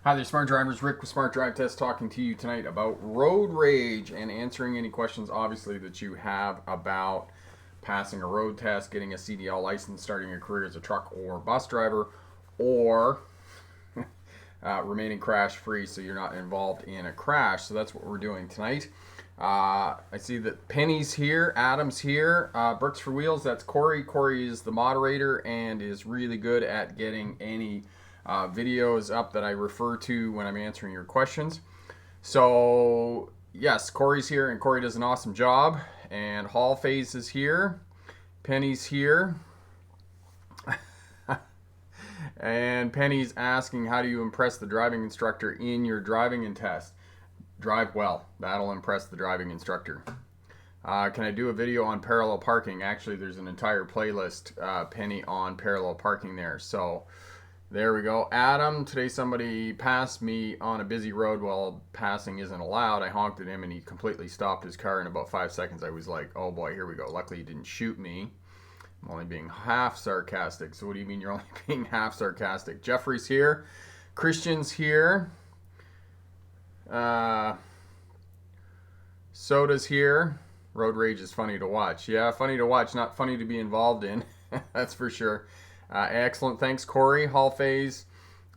Hi there, Smart Drivers. Rick with Smart Drive Test talking to you tonight about road rage and answering any questions, obviously, that you have about passing a road test, getting a CDL license, starting a career as a truck or bus driver, or remaining crash free so you're not involved in a crash. So that's what we're doing tonight. I see that Penny's here, Adam's here, Brooks for Wheels, that's Corey. Corey is the moderator and is really good at getting any videos up that I refer to when I'm answering your questions. So, yes, Corey's here, and Corey does an awesome job. And Hall Phase is here, Penny's here. And Penny's asking, how do you impress the driving instructor in your driving and test? Drive well. That'll impress the driving instructor. Can I do a video on parallel parking? Actually, there's an entire playlist, Penny, on parallel parking there. So there we go. Adam, today somebody passed me on a busy road while passing isn't allowed. I honked at him and he completely stopped his car in about 5 seconds. I was like, oh boy, here we go. Luckily he didn't shoot me. I'm only being half sarcastic. So what do you mean you're only being half sarcastic? Jeffrey's here. Christian's here. Soda's here. Road rage is funny to watch. Yeah, funny to watch, not funny to be involved in. That's for sure. Excellent. Thanks, Corey. Hall Phase.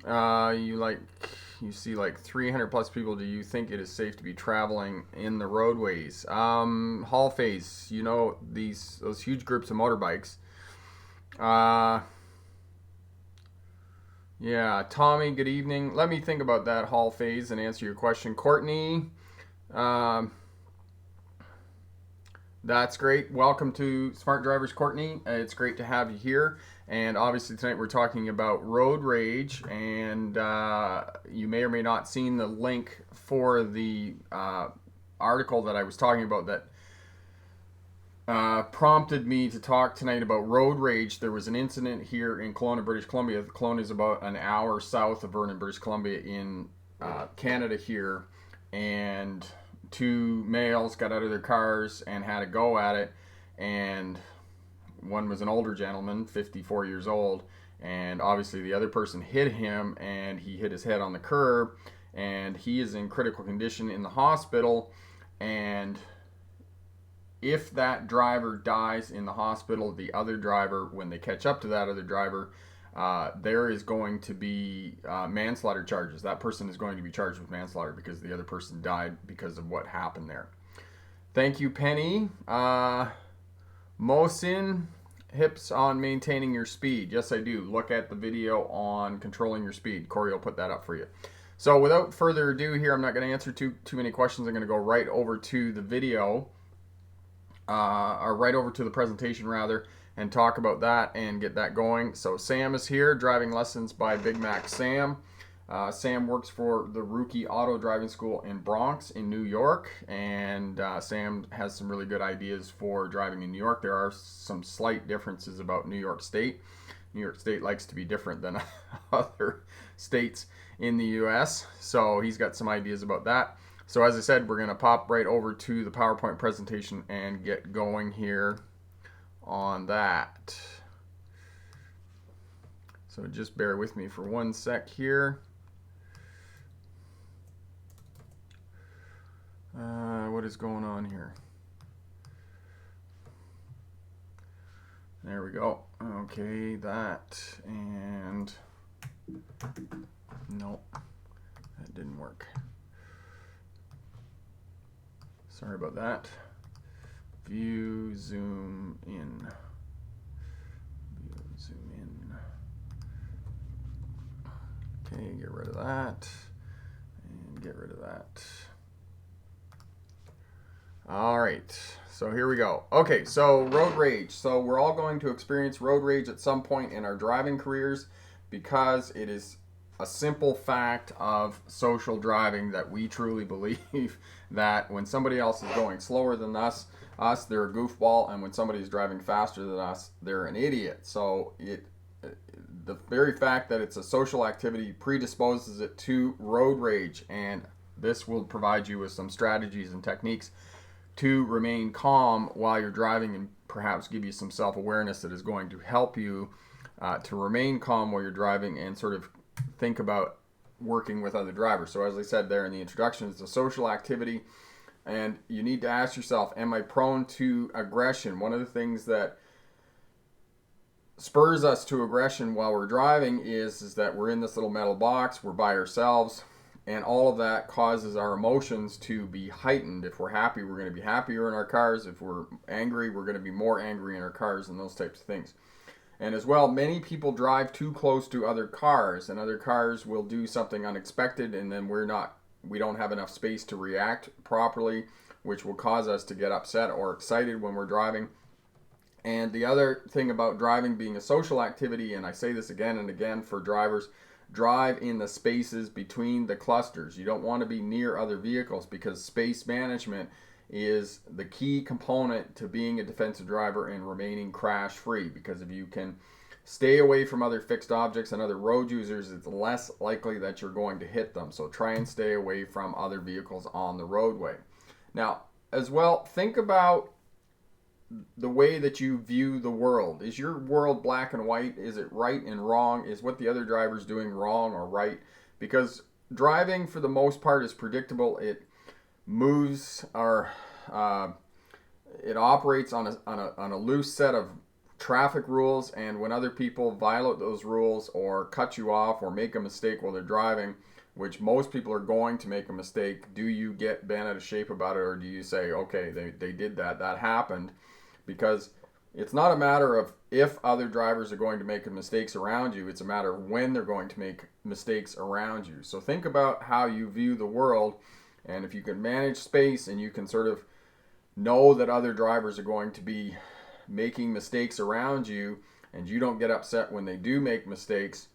You see like 300 plus people. Do you think it is safe to be traveling in the roadways? Hall Phase. You know those huge groups of motorbikes. Yeah, Tommy. Good evening. Let me think about that, Hall Phase, and answer your question, Courtney. That's great. Welcome to Smart Drivers, Courtney. It's great to have you here. And obviously tonight we're talking about road rage, and you may or may not seen the link for the article that I was talking about that prompted me to talk tonight about road rage. There was an incident here in Kelowna, British Columbia. Kelowna is about an hour south of Vernon, British Columbia in Canada here, and two males got out of their cars and had a go at it, and one was an older gentleman, 54 years old, and obviously the other person hit him, and he hit his head on the curb, and he is in critical condition in the hospital. And if that driver dies in the hospital, the other driver, when they catch up to that other driver, there is going to be manslaughter charges. That person is going to be charged with manslaughter because the other person died because of what happened there. Thank you, Penny. Mosin, hips on maintaining your speed. Yes, I do. Look at the video on controlling your speed. Corey will put that up for you. So without further ado here, I'm not going to answer too many questions. I'm going to go right over to the video, or right over to the presentation rather, and talk about that and get that going. So Sam is here, driving lessons by Big Mac Sam. Sam works for the Rookie Auto Driving School in Bronx in New York, and Sam has some really good ideas for driving in New York. There are some slight differences about New York State. New York State likes to be different than other states in the US, so he's got some ideas about that. So as I said, we're going to pop right over to the PowerPoint presentation and get going here on that. So just bear with me for 1 sec here. What is going on here? There we go. Okay, that, and nope, that didn't work. Sorry about that. View, zoom in. View, zoom in. Okay, get rid of that, and get rid of that. All right, so here we go. Okay, so road rage. So we're all going to experience road rage at some point in our driving careers because it is a simple fact of social driving that we truly believe that when somebody else is going slower than us, they're a goofball, and when somebody is driving faster than us, they're an idiot. So the very fact that it's a social activity predisposes it to road rage, and this will provide you with some strategies and techniques to remain calm while you're driving, and perhaps give you some self-awareness that is going to help you to remain calm while you're driving and sort of think about working with other drivers. So as I said there in the introduction, it's a social activity, and you need to ask yourself, am I prone to aggression? One of the things that spurs us to aggression while we're driving is that we're in this little metal box, we're by ourselves, and all of that causes our emotions to be heightened. If we're happy, we're going to be happier in our cars. If we're angry, we're going to be more angry in our cars, and those types of things. And as well, many people drive too close to other cars, and other cars will do something unexpected, and then we don't have enough space to react properly, which will cause us to get upset or excited when we're driving. And the other thing about driving being a social activity, and I say this again and again for drivers, drive in the spaces between the clusters. You don't want to be near other vehicles, because space management is the key component to being a defensive driver and remaining crash free. Because if you can stay away from other fixed objects and other road users, it's less likely that you're going to hit them. So try and stay away from other vehicles on the roadway. Now, as well, think about the way that you view the world. Is your world black and white? Is it right and wrong? Is what the other driver's doing wrong or right? Because driving, for the most part, is predictable. It moves or it operates on a loose set of traffic rules, and when other people violate those rules or cut you off or make a mistake while they're driving, which most people are going to make a mistake, do you get bent out of shape about it, or do you say, okay, they did that happened? Because it's not a matter of if other drivers are going to make mistakes around you, it's a matter of when they're going to make mistakes around you. So think about how you view the world, and if you can manage space and you can sort of know that other drivers are going to be making mistakes around you, and you don't get upset when they do make mistakes,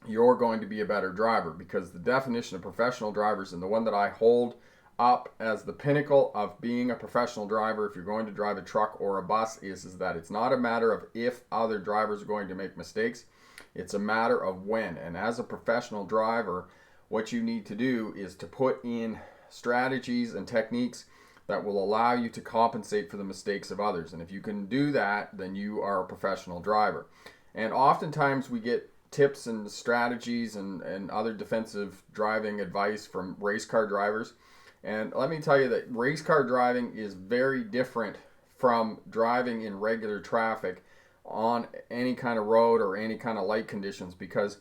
you're going to be a better driver. Because the definition of professional drivers, and the one that I hold up as the pinnacle of being a professional driver, if you're going to drive a truck or a bus, is that it's not a matter of if other drivers are going to make mistakes, it's a matter of when. And as a professional driver, what you need to do is to put in strategies and techniques that will allow you to compensate for the mistakes of others. And if you can do that, then you are a professional driver. And oftentimes we get tips and strategies and other defensive driving advice from race car drivers. And let me tell you that race car driving is very different from driving in regular traffic on any kind of road or any kind of light conditions. Because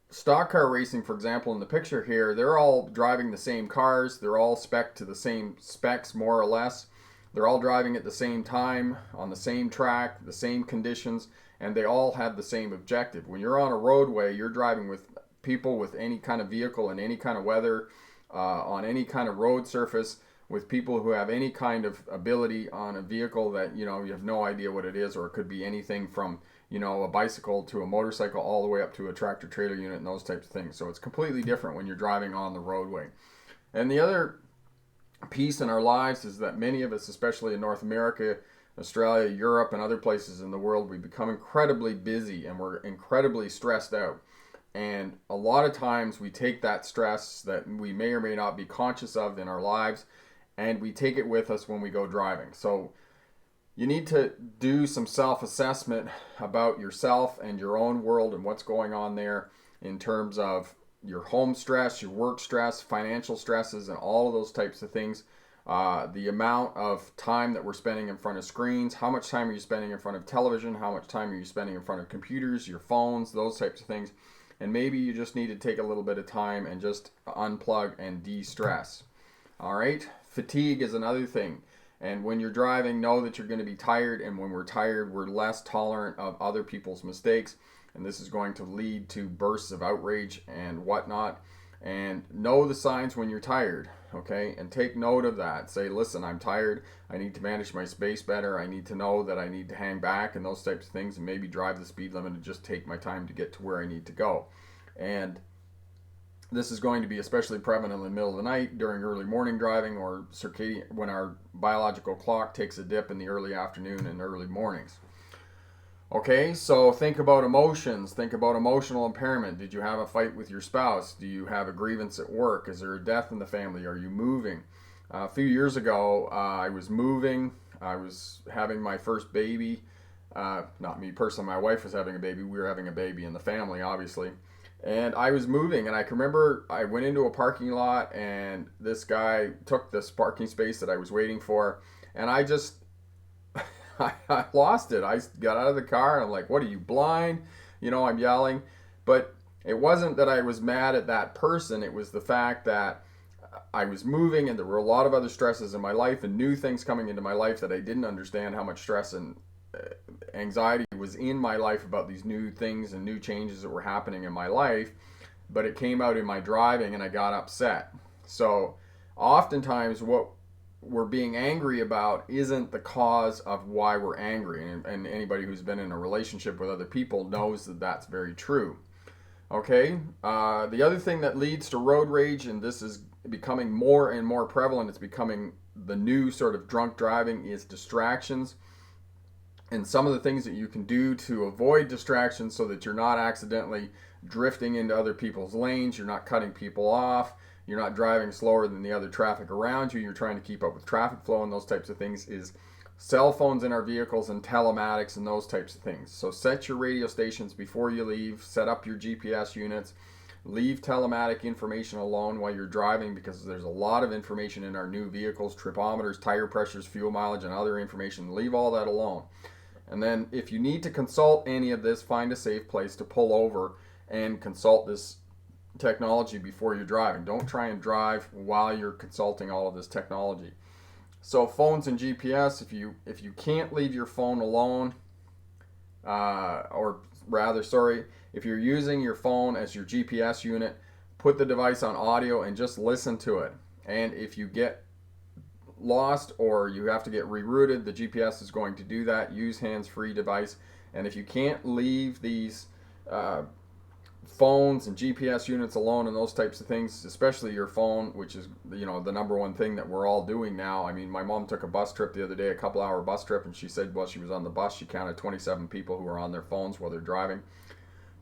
stock car racing, for example, in the picture here, they're all driving the same cars. They're all spec'd to the same specs, more or less. They're all driving at the same time, on the same track, the same conditions, and they all have the same objective. When you're on a roadway, you're driving with people with any kind of vehicle in any kind of weather, on any kind of road surface, with people who have any kind of ability on a vehicle that, you have no idea what it is, or it could be anything from, a bicycle to a motorcycle all the way up to a tractor trailer unit and those types of things. So it's completely different when you're driving on the roadway. And the other piece in our lives is that many of us, especially in North America, Australia, Europe, and other places in the world, we become incredibly busy and we're incredibly stressed out. And a lot of times we take that stress that we may or may not be conscious of in our lives, and we take it with us when we go driving. So you need to do some self-assessment about yourself and your own world and what's going on there in terms of your home stress, your work stress, financial stresses, and all of those types of things. The amount of time that we're spending in front of screens, how much time are you spending in front of television, how much time are you spending in front of computers, your phones, those types of things. And maybe you just need to take a little bit of time and just unplug and de-stress. All right? Fatigue is another thing. And when you're driving, know that you're going to be tired. And when we're tired, we're less tolerant of other people's mistakes. And this is going to lead to bursts of outrage and whatnot. And know the signs when you're tired, okay? And take note of that. Say, listen, I'm tired. I need to manage my space better. I need to know that I need to hang back and those types of things, and maybe drive the speed limit and just take my time to get to where I need to go. And this is going to be especially prevalent in the middle of the night during early morning driving, or circadian, when our biological clock takes a dip in the early afternoon and early mornings. Okay, so think about emotions. Think about emotional impairment. Did you have a fight with your spouse? Do you have a grievance at work? Is there a death in the family? Are you moving? A few years ago, I was moving. I was having my first baby. Not me personally, my wife was having a baby. We were having a baby in the family, obviously. And I was moving, and I can remember I went into a parking lot, and this guy took this parking space that I was waiting for, and I just I lost it. I got out of the car, and I'm like, "What are you, blind?" I'm yelling, but it wasn't that I was mad at that person. It was the fact that I was moving, and there were a lot of other stresses in my life and new things coming into my life that I didn't understand how much stress and anxiety was in my life about these new things and new changes that were happening in my life. But it came out in my driving, and I got upset. So oftentimes what we're being angry about isn't the cause of why we're angry. And anybody who's been in a relationship with other people knows that that's very true. Okay. The other thing that leads to road rage, and this is becoming more and more prevalent, it's becoming the new sort of drunk driving, is distractions. And some of the things that you can do to avoid distractions so that you're not accidentally drifting into other people's lanes, you're not cutting people off, you're not driving slower than the other traffic around you, you're trying to keep up with traffic flow and those types of things, is cell phones in our vehicles and telematics and those types of things. So set your radio stations before you leave, set up your GPS units, leave telematic information alone while you're driving, because there's a lot of information in our new vehicles, tripometers, tire pressures, fuel mileage, and other information. Leave all that alone. And then if you need to consult any of this, find a safe place to pull over and consult this technology before you're driving. Don't try and drive while you're consulting all of this technology. So phones and GPS, if you can't leave your phone alone, or rather, sorry, if you're using your phone as your GPS unit, put the device on audio and just listen to it. And if you get lost or you have to get rerouted, the GPS is going to do that. Use hands-free device. And if you can't leave these phones and GPS units alone and those types of things, especially your phone, which is the number one thing that we're all doing now. I mean, my mom took a bus trip the other day, a couple-hour bus trip, and she said while she was on the bus, she counted 27 people who were on their phones while they're driving.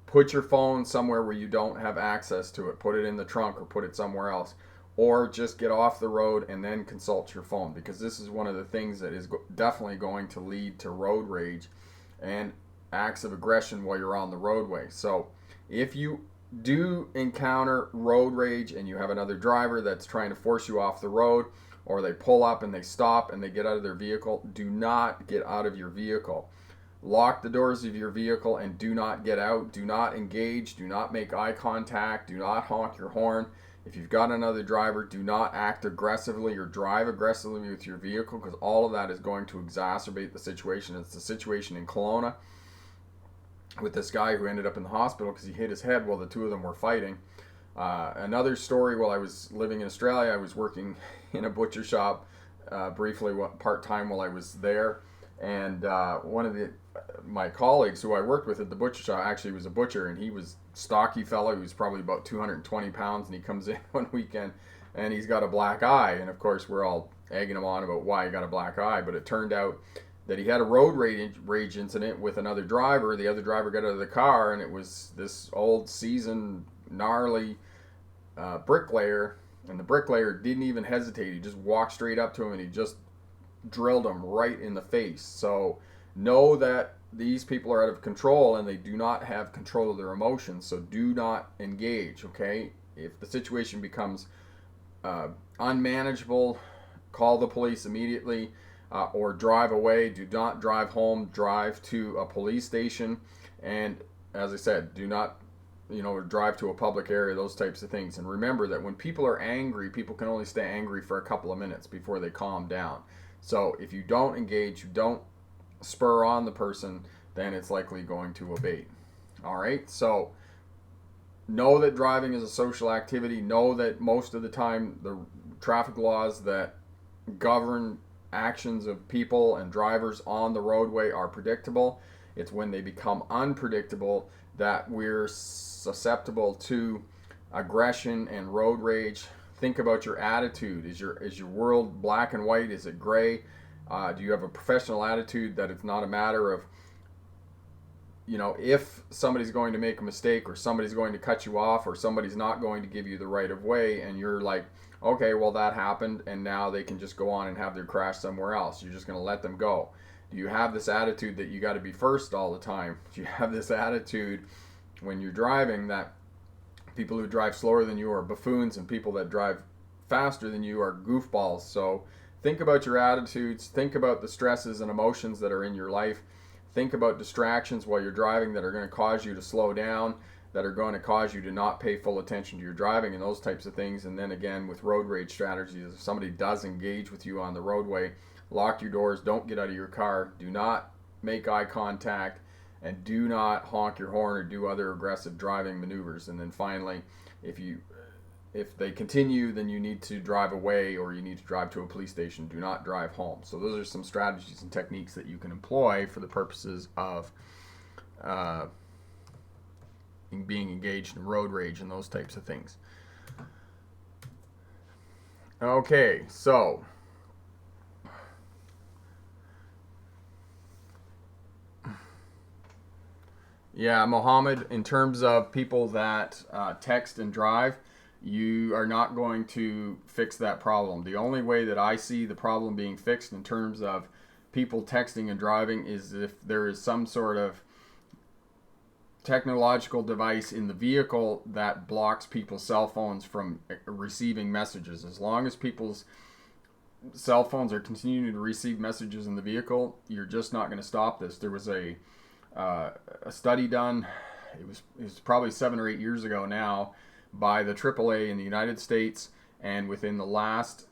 Put your phone somewhere where you don't have access to it. Put it in the trunk or put it somewhere else. Or just get off the road and then consult your phone, because this is one of the things that is definitely going to lead to road rage and acts of aggression while you're on the roadway. So if you do encounter road rage and you have another driver that's trying to force you off the road, or they pull up and they stop and they get out of their vehicle, do not get out of your vehicle. Lock the doors of your vehicle and do not get out. Do not engage. Do not make eye contact. Do not honk your horn. If you've got another driver, do not act aggressively or drive aggressively with your vehicle, because all of that is going to exacerbate the situation. It's the situation in Kelowna with this guy who ended up in the hospital because he hit his head while the two of them were fighting. Another story, while I was living in Australia, I was working in a butcher shop briefly part-time while I was there. And one of my colleagues who I worked with at the butcher shop actually was a butcher, and he was a stocky fellow. He was probably about 220 pounds, and he comes in one weekend, and he's got a black eye. And of course, we're all egging him on about why he got a black eye, but it turned out that he had a road rage incident with another driver. The other driver got out of the car, and it was this old, seasoned, gnarly bricklayer, and the bricklayer didn't even hesitate. He just walked straight up to him, and he just drilled him right in the face. So know that these people are out of control and they do not have control of their emotions. So do not engage, okay? If the situation becomes unmanageable, call the police immediately, or drive away. Do not drive home. Drive to a police station. And as I said, do not drive to a public area, those types of things. And remember that when people are angry, people can only stay angry for a couple of minutes before they calm down. So if you don't engage, you don't spur on the person, then it's likely going to abate. All right, so know that driving is a social activity. Know that most of the time the traffic laws that govern actions of people and drivers on the roadway are predictable. It's when they become unpredictable that we're susceptible to aggression and road rage. Think about your attitude. Is your world black and white? Is it gray? Do you have a professional attitude that it's not a matter of, if somebody's going to make a mistake or somebody's going to cut you off or somebody's not going to give you the right of way, and you're like, okay, well, that happened, and now they can just go on and have their crash somewhere else. You're just going to let them go. Do you have this attitude that you got to be first all the time? Do you have this attitude when you're driving that People who drive slower than you are buffoons, and people that drive faster than you are goofballs. So think about your attitudes, think about the stresses and emotions that are in your life, think about distractions while you're driving that are going to cause you to slow down, that are going to cause you to not pay full attention to your driving and those types of things. And then again, with road rage strategies, if somebody does engage with you on the roadway, lock your doors, don't get out of your car, do not make eye contact, and do not honk your horn or do other aggressive driving maneuvers. And then finally, if they continue, then you need to drive away, or you need to drive to a police station. Do not drive home. So those are some strategies and techniques that you can employ for the purposes of being engaged in road rage and those types of things. Okay, so yeah, Mohammed, in terms of people that text and drive, you are not going to fix that problem. The only way that I see the problem being fixed in terms of people texting and driving is if there is some sort of technological device in the vehicle that blocks people's cell phones from receiving messages. As long as people's cell phones are continuing to receive messages in the vehicle, you're just not going to stop this. There was a study done, it was probably 7 or 8 years ago now, by the AAA in the United States, and within the last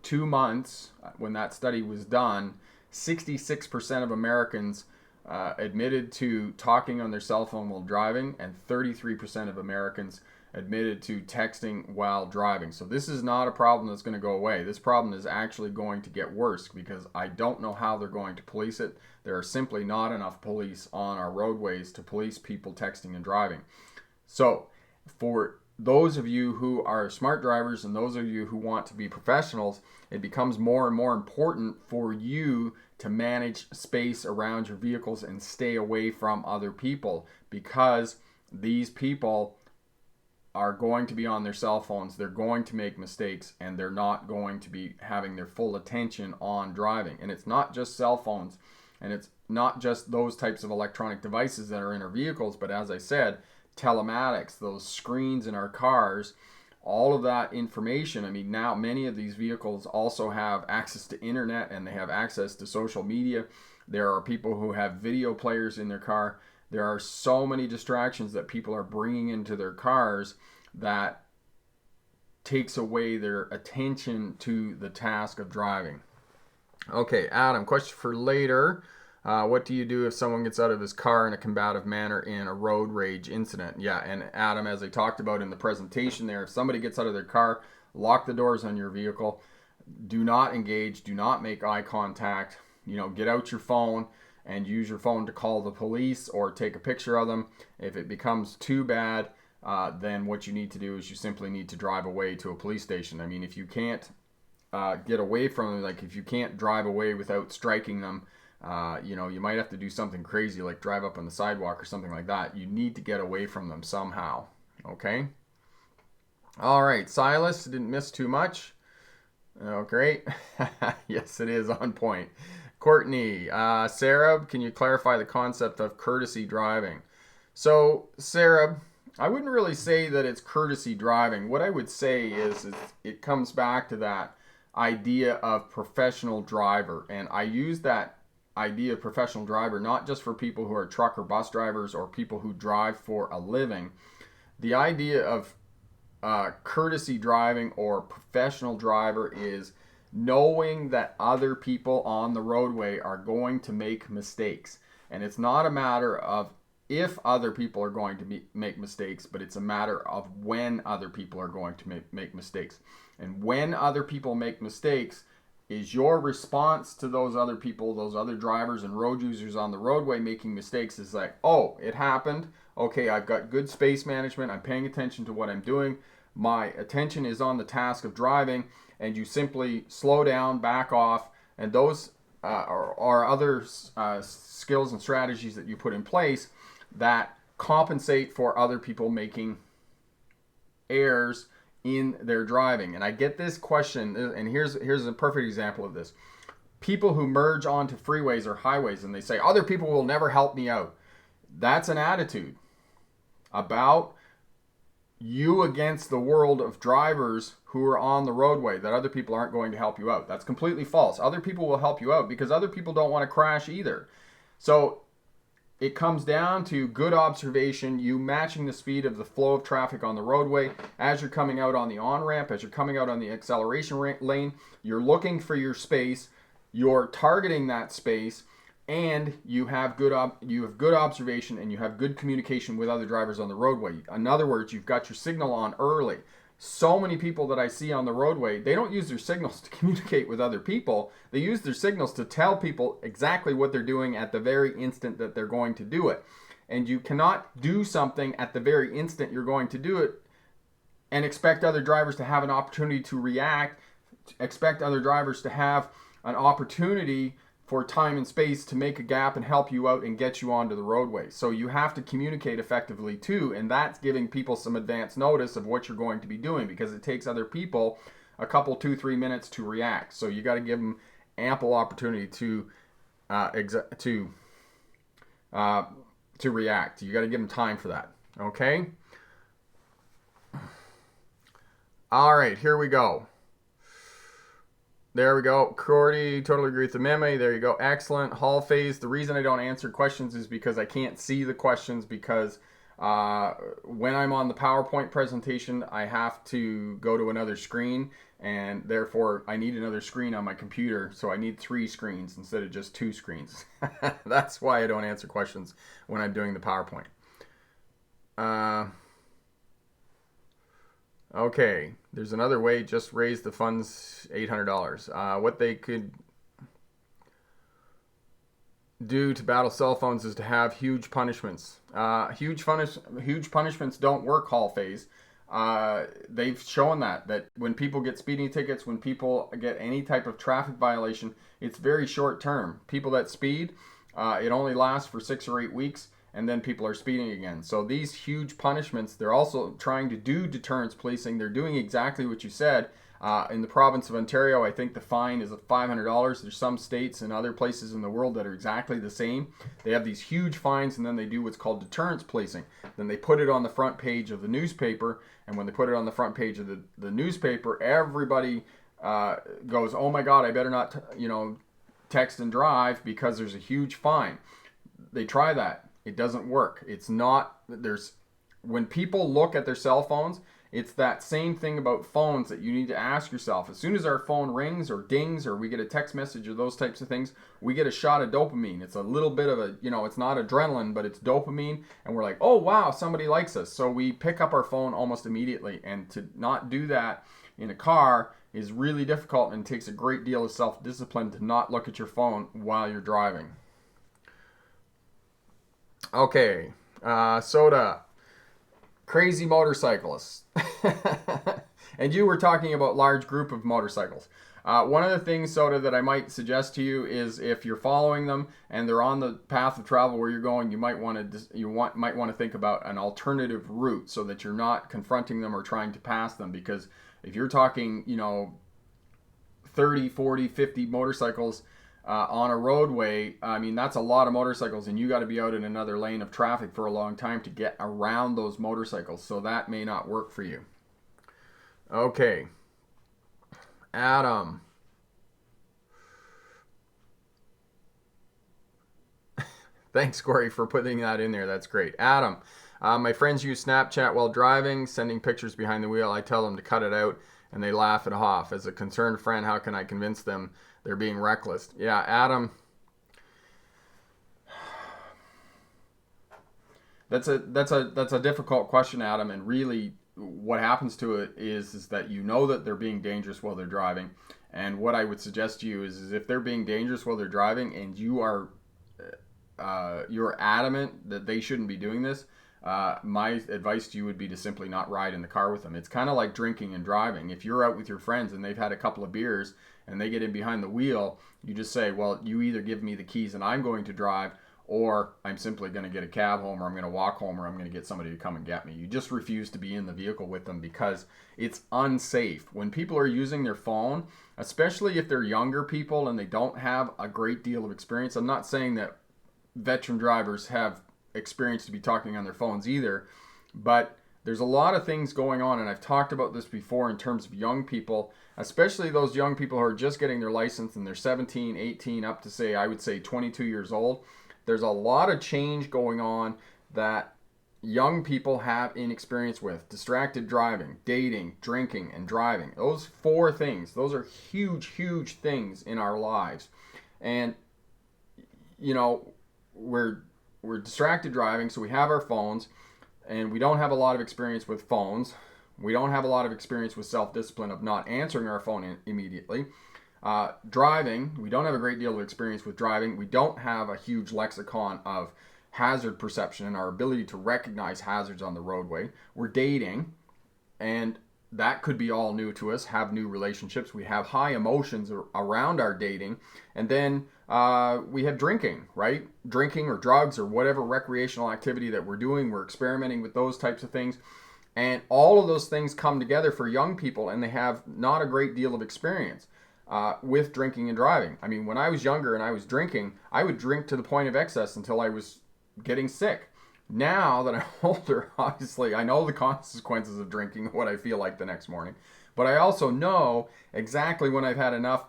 2 months, when that study was done, 66% of Americans admitted to talking on their cell phone while driving, and 33% of Americans admitted to texting while driving. So this is not a problem that's going to go away. This problem is actually going to get worse, because I don't know how they're going to police it. There are simply not enough police on our roadways to police people texting and driving. So for those of you who are smart drivers and those of you who want to be professionals, it becomes more and more important for you to manage space around your vehicles and stay away from other people, because these people are going to be on their cell phones, they're going to make mistakes, and they're not going to be having their full attention on driving. And it's not just cell phones, and it's not just those types of electronic devices that are in our vehicles, but as I said, telematics, those screens in our cars, all of that information. I mean, now many of these vehicles also have access to internet, and they have access to social media. There are people who have video players in their car. There are so many distractions that people are bringing into their cars that takes away their attention to the task of driving. Okay, Adam, question for later. What do you do if someone gets out of his car in a combative manner in a road rage incident? Yeah, and Adam, as I talked about in the presentation there, if somebody gets out of their car, lock the doors on your vehicle. Do not engage. Do not make eye contact. Get out your phone and use your phone to call the police or take a picture of them. If it becomes too bad, then what you need to do is you simply need to drive away to a police station. I mean, if you can't get away from them, like if you can't drive away without striking them, you might have to do something crazy like drive up on the sidewalk or something like that. You need to get away from them somehow. Okay? All right, Silas, didn't miss too much. Oh, great. Yes, it is on point. Courtney, Sarah, can you clarify the concept of courtesy driving? So, Sarah, I wouldn't really say that it's courtesy driving. What I would say is it comes back to that idea of professional driver. And I use that idea of professional driver not just for people who are truck or bus drivers or people who drive for a living. The idea of courtesy driving or professional driver is knowing that other people on the roadway are going to make mistakes. And it's not a matter of if other people are going to make mistakes, but it's a matter of when other people are going to make mistakes. And when other people make mistakes is your response to those other people, those other drivers and road users on the roadway making mistakes is like, oh, it happened. Okay, I've got good space management. I'm paying attention to what I'm doing. My attention is on the task of driving, and you simply slow down, back off, and those are other skills and strategies that you put in place that compensate for other people making errors in their driving. And I get this question, and here's a perfect example of this. People who merge onto freeways or highways and they say, other people will never help me out. That's an attitude about you against the world of drivers who are on the roadway, that other people aren't going to help you out. That's completely false. Other people will help you out because other people don't want to crash either. So it comes down to good observation, you matching the speed of the flow of traffic on the roadway as you're coming out on the on-ramp, as you're coming out on the acceleration lane. You're looking for your space, you're targeting that space, and you have good observation, and you have good communication with other drivers on the roadway. In other words, you've got your signal on early. So many people that I see on the roadway, they don't use their signals to communicate with other people. They use their signals to tell people exactly what they're doing at the very instant that they're going to do it. And you cannot do something at the very instant you're going to do it and expect other drivers to have an opportunity to react, expect other drivers to have an opportunity for time and space to make a gap and help you out and get you onto the roadway. So you have to communicate effectively too, and that's giving people some advance notice of what you're going to be doing, because it takes other people a couple, 2-3 minutes to react. So you got to give them ample opportunity to react. You got to give them time for that. Okay. All right, here we go. There we go. Cordy, totally agree with the meme. There you go. Excellent. Hall phase. The reason I don't answer questions is because I can't see the questions, because when I'm on the PowerPoint presentation, I have to go to another screen, and therefore I need another screen on my computer. So I need 3 screens instead of just 2 screens. That's why I don't answer questions when I'm doing the PowerPoint. Okay, there's another way. Just raise the funds $800. What they could do to battle cell phones is to have huge punishments. Huge punishments don't work, Hall phase. They've shown that when people get speeding tickets, when people get any type of traffic violation, it's very short term. People that speed, it only lasts for 6 or 8 weeks, and then people are speeding again. So these huge punishments, they're also trying to do deterrence policing. They're doing exactly what you said. In the province of Ontario, I think the fine is $500. There's some states and other places in the world that are exactly the same. They have these huge fines, and then they do what's called deterrence policing. Then they put it on the front page of the newspaper, and when they put it on the front page of the newspaper, everybody goes, oh my God, I better not text and drive because there's a huge fine. They try that. It doesn't work. It's not, when people look at their cell phones, it's that same thing about phones that you need to ask yourself. As soon as our phone rings or dings or we get a text message or those types of things, we get a shot of dopamine. It's a little bit of it's not adrenaline, but it's dopamine. And we're like, oh wow, somebody likes us. So we pick up our phone almost immediately. And to not do that in a car is really difficult, and takes a great deal of self-discipline to not look at your phone while you're driving. Okay, Soda, crazy motorcyclists. And you were talking about large group of motorcycles. One of the things, Soda, that I might suggest to you is if you're following them and they're on the path of travel where you're going, you might want to think about an alternative route so that you're not confronting them or trying to pass them. Because if you're talking, 30, 40, 50 motorcycles on a roadway, I mean, that's a lot of motorcycles, and you got to be out in another lane of traffic for a long time to get around those motorcycles. So that may not work for you. Okay. Adam. Thanks, Corey, for putting that in there. That's great. Adam. My friends use Snapchat while driving, sending pictures behind the wheel. I tell them to cut it out, and they laugh it off. As a concerned friend, how can I convince them they're being reckless? Yeah, Adam. That's a difficult question, Adam, and really what happens to it is that that they're being dangerous while they're driving. And what I would suggest to you is if they're being dangerous while they're driving and you're adamant that they shouldn't be doing this, my advice to you would be to simply not ride in the car with them. It's kind of like drinking and driving. If you're out with your friends and they've had a couple of beers and they get in behind the wheel, you just say, well, you either give me the keys and I'm going to drive, or I'm simply going to get a cab home, or I'm going to walk home, or I'm going to get somebody to come and get me. You just refuse to be in the vehicle with them because it's unsafe. When people are using their phone, especially if they're younger people and they don't have a great deal of experience, I'm not saying that veteran drivers have experience to be talking on their phones either, but there's a lot of things going on, and I've talked about this before in terms of young people, especially those young people who are just getting their license and they're 17, 18, up to say, I would say 22 years old. There's a lot of change going on that young people have inexperience with. Distracted driving, dating, drinking, and driving. Those 4 things, those are huge, huge things in our lives. And, you know, we're distracted driving, so we have our phones, and we don't have a lot of experience with phones. We don't have a lot of experience with self-discipline of not answering our phone immediately. Driving, we don't have a great deal of experience with driving. We don't have a huge lexicon of hazard perception and our ability to recognize hazards on the roadway. We're dating, and that could be all new to us, have new relationships. We have high emotions around our dating. And then we have drinking, right? Drinking or drugs or whatever recreational activity that we're doing. We're experimenting with those types of things. And all of those things come together for young people, and they have not a great deal of experience with drinking and driving. I mean, when I was younger and I was drinking, I would drink to the point of excess until I was getting sick. Now that I'm older, obviously, I know the consequences of drinking, what I feel like the next morning. But I also know exactly when I've had enough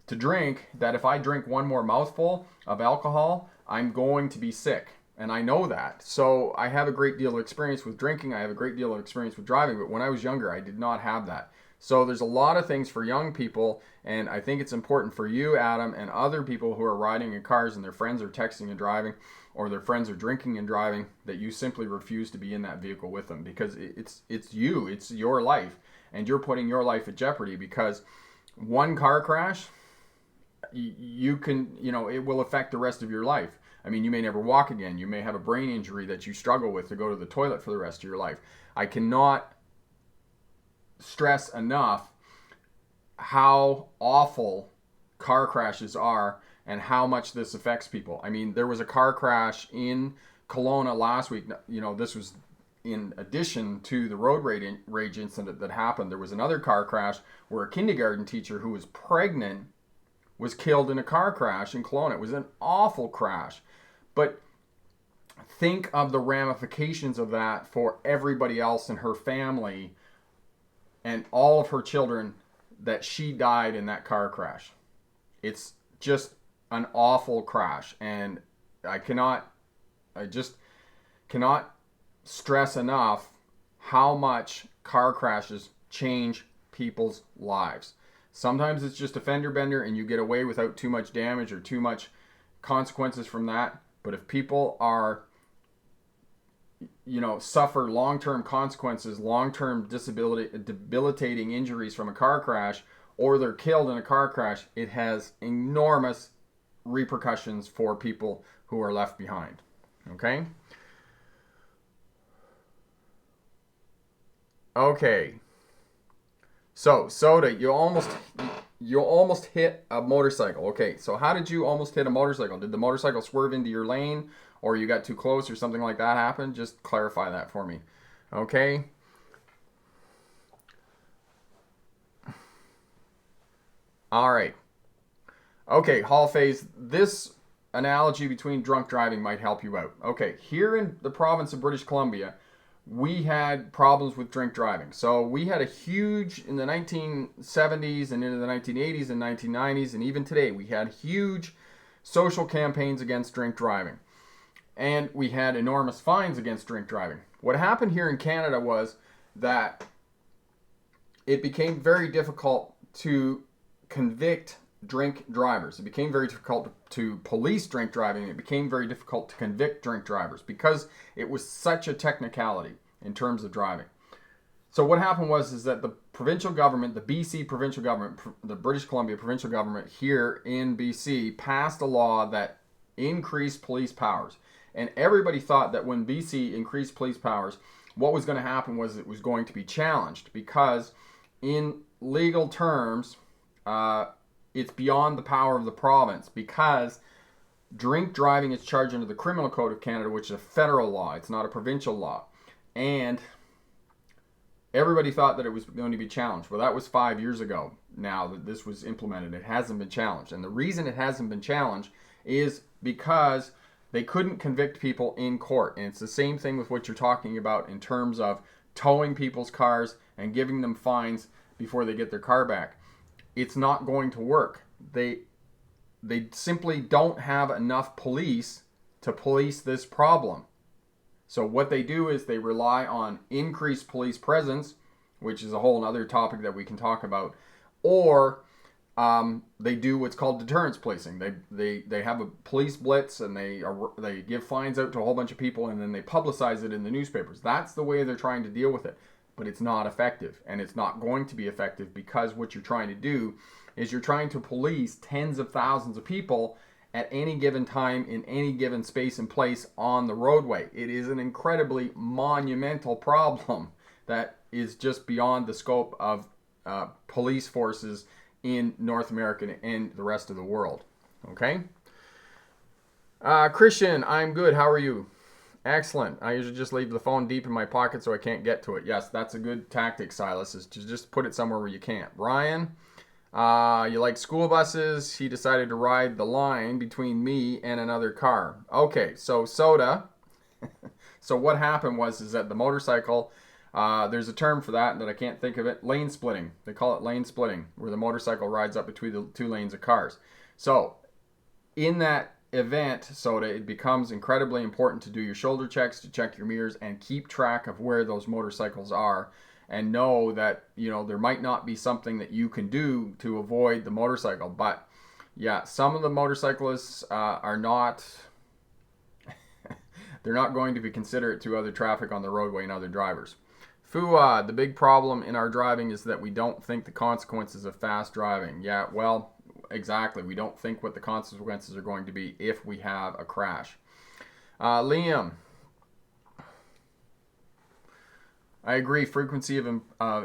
to drink that if I drink one more mouthful of alcohol, I'm going to be sick. And I know that. So I have a great deal of experience with drinking. I have a great deal of experience with driving. But when I was younger, I did not have that. So there's a lot of things for young people. And I think it's important for you, Adam, and other people who are riding in cars and their friends are texting and driving, or their friends are drinking and driving, that you simply refuse to be in that vehicle with them, because it's you, it's your life, and you're putting your life at jeopardy, because one car crash, you can, it will affect the rest of your life. I mean, you may never walk again. You may have a brain injury that you struggle with to go to the toilet for the rest of your life. I cannot stress enough how awful car crashes are and how much this affects people. I mean, there was a car crash in Kelowna last week. This was in addition to the road rage incident that happened. There was another car crash where a kindergarten teacher who was pregnant was killed in a car crash in Kelowna. It was an awful crash. But think of the ramifications of that for everybody else in her family and all of her children, that she died in that car crash. It's just an awful crash, and I just cannot stress enough how much car crashes change people's lives. Sometimes it's just a fender bender and you get away without too much damage or too much consequences from that. But if people are, suffer long-term consequences, long-term debilitating injuries from a car crash, or they're killed in a car crash, it has enormous repercussions for people who are left behind. Okay? Okay. So, Soda, you almost hit a motorcycle. Okay, so how did you almost hit a motorcycle? Did the motorcycle swerve into your lane, or you got too close, or something like that happened? Just clarify that for me. Okay? All right. Okay, Hall Phase, this analogy between drunk driving might help you out. Okay, here in the province of British Columbia, we had problems with drink driving. So we had a huge, in the 1970s and into the 1980s and 1990s, and even today, we had huge social campaigns against drink driving. And we had enormous fines against drink driving. What happened here in Canada was that it became very difficult to convict drink drivers. It became very difficult to police drink driving. It became very difficult to convict drink drivers because it was such a technicality in terms of driving. So what happened was that the provincial government, the BC provincial government, the British Columbia provincial government here in BC passed a law that increased police powers. And everybody thought that when BC increased police powers, what was going to happen was it was going to be challenged, because in legal terms, it's beyond the power of the province, because drink driving is charged under the Criminal Code of Canada, which is a federal law. It's not a provincial law. And everybody thought that it was going to be challenged. Well, that was 5 years ago now that this was implemented. It hasn't been challenged. And the reason it hasn't been challenged is because they couldn't convict people in court. And it's the same thing with what you're talking about in terms of towing people's cars and giving them fines before they get their car back. It's not going to work. They simply don't have enough police to police this problem. So what they do is they rely on increased police presence, which is a whole other topic that we can talk about, or they do what's called deterrence policing. They have a police blitz, and they give fines out to a whole bunch of people, and then they publicize it in the newspapers. That's the way they're trying to deal with it, but it's not effective, and it's not going to be effective, because what you're trying to do is you're trying to police tens of thousands of people at any given time in any given space and place on the roadway. It is an incredibly monumental problem that is just beyond the scope of police forces in North America and the rest of the world. Okay? Christian, I'm good. How are you? Excellent. I usually just leave the phone deep in my pocket so I can't get to it. Yes, that's a good tactic, Silas, is to just put it somewhere where you can't. Ryan, you like school buses. He decided to ride the line between me and another car. Okay, so Soda. So what happened is that the motorcycle, there's a term for that I can't think of it. Lane splitting. They call it lane splitting, where the motorcycle rides up between the two lanes of cars. So in that event, Soda, it becomes incredibly important to do your shoulder checks, to check your mirrors, and keep track of where those motorcycles are, and know that, you know, there might not be something that you can do to avoid the motorcycle. But yeah, some of the motorcyclists are not they're not going to be considerate to other traffic on the roadway and other drivers. Fuad, the big problem in our driving is that we don't think the consequences of fast driving. Yeah, well, exactly. We don't think what the consequences are going to be if we have a crash. Liam, I agree. Frequency of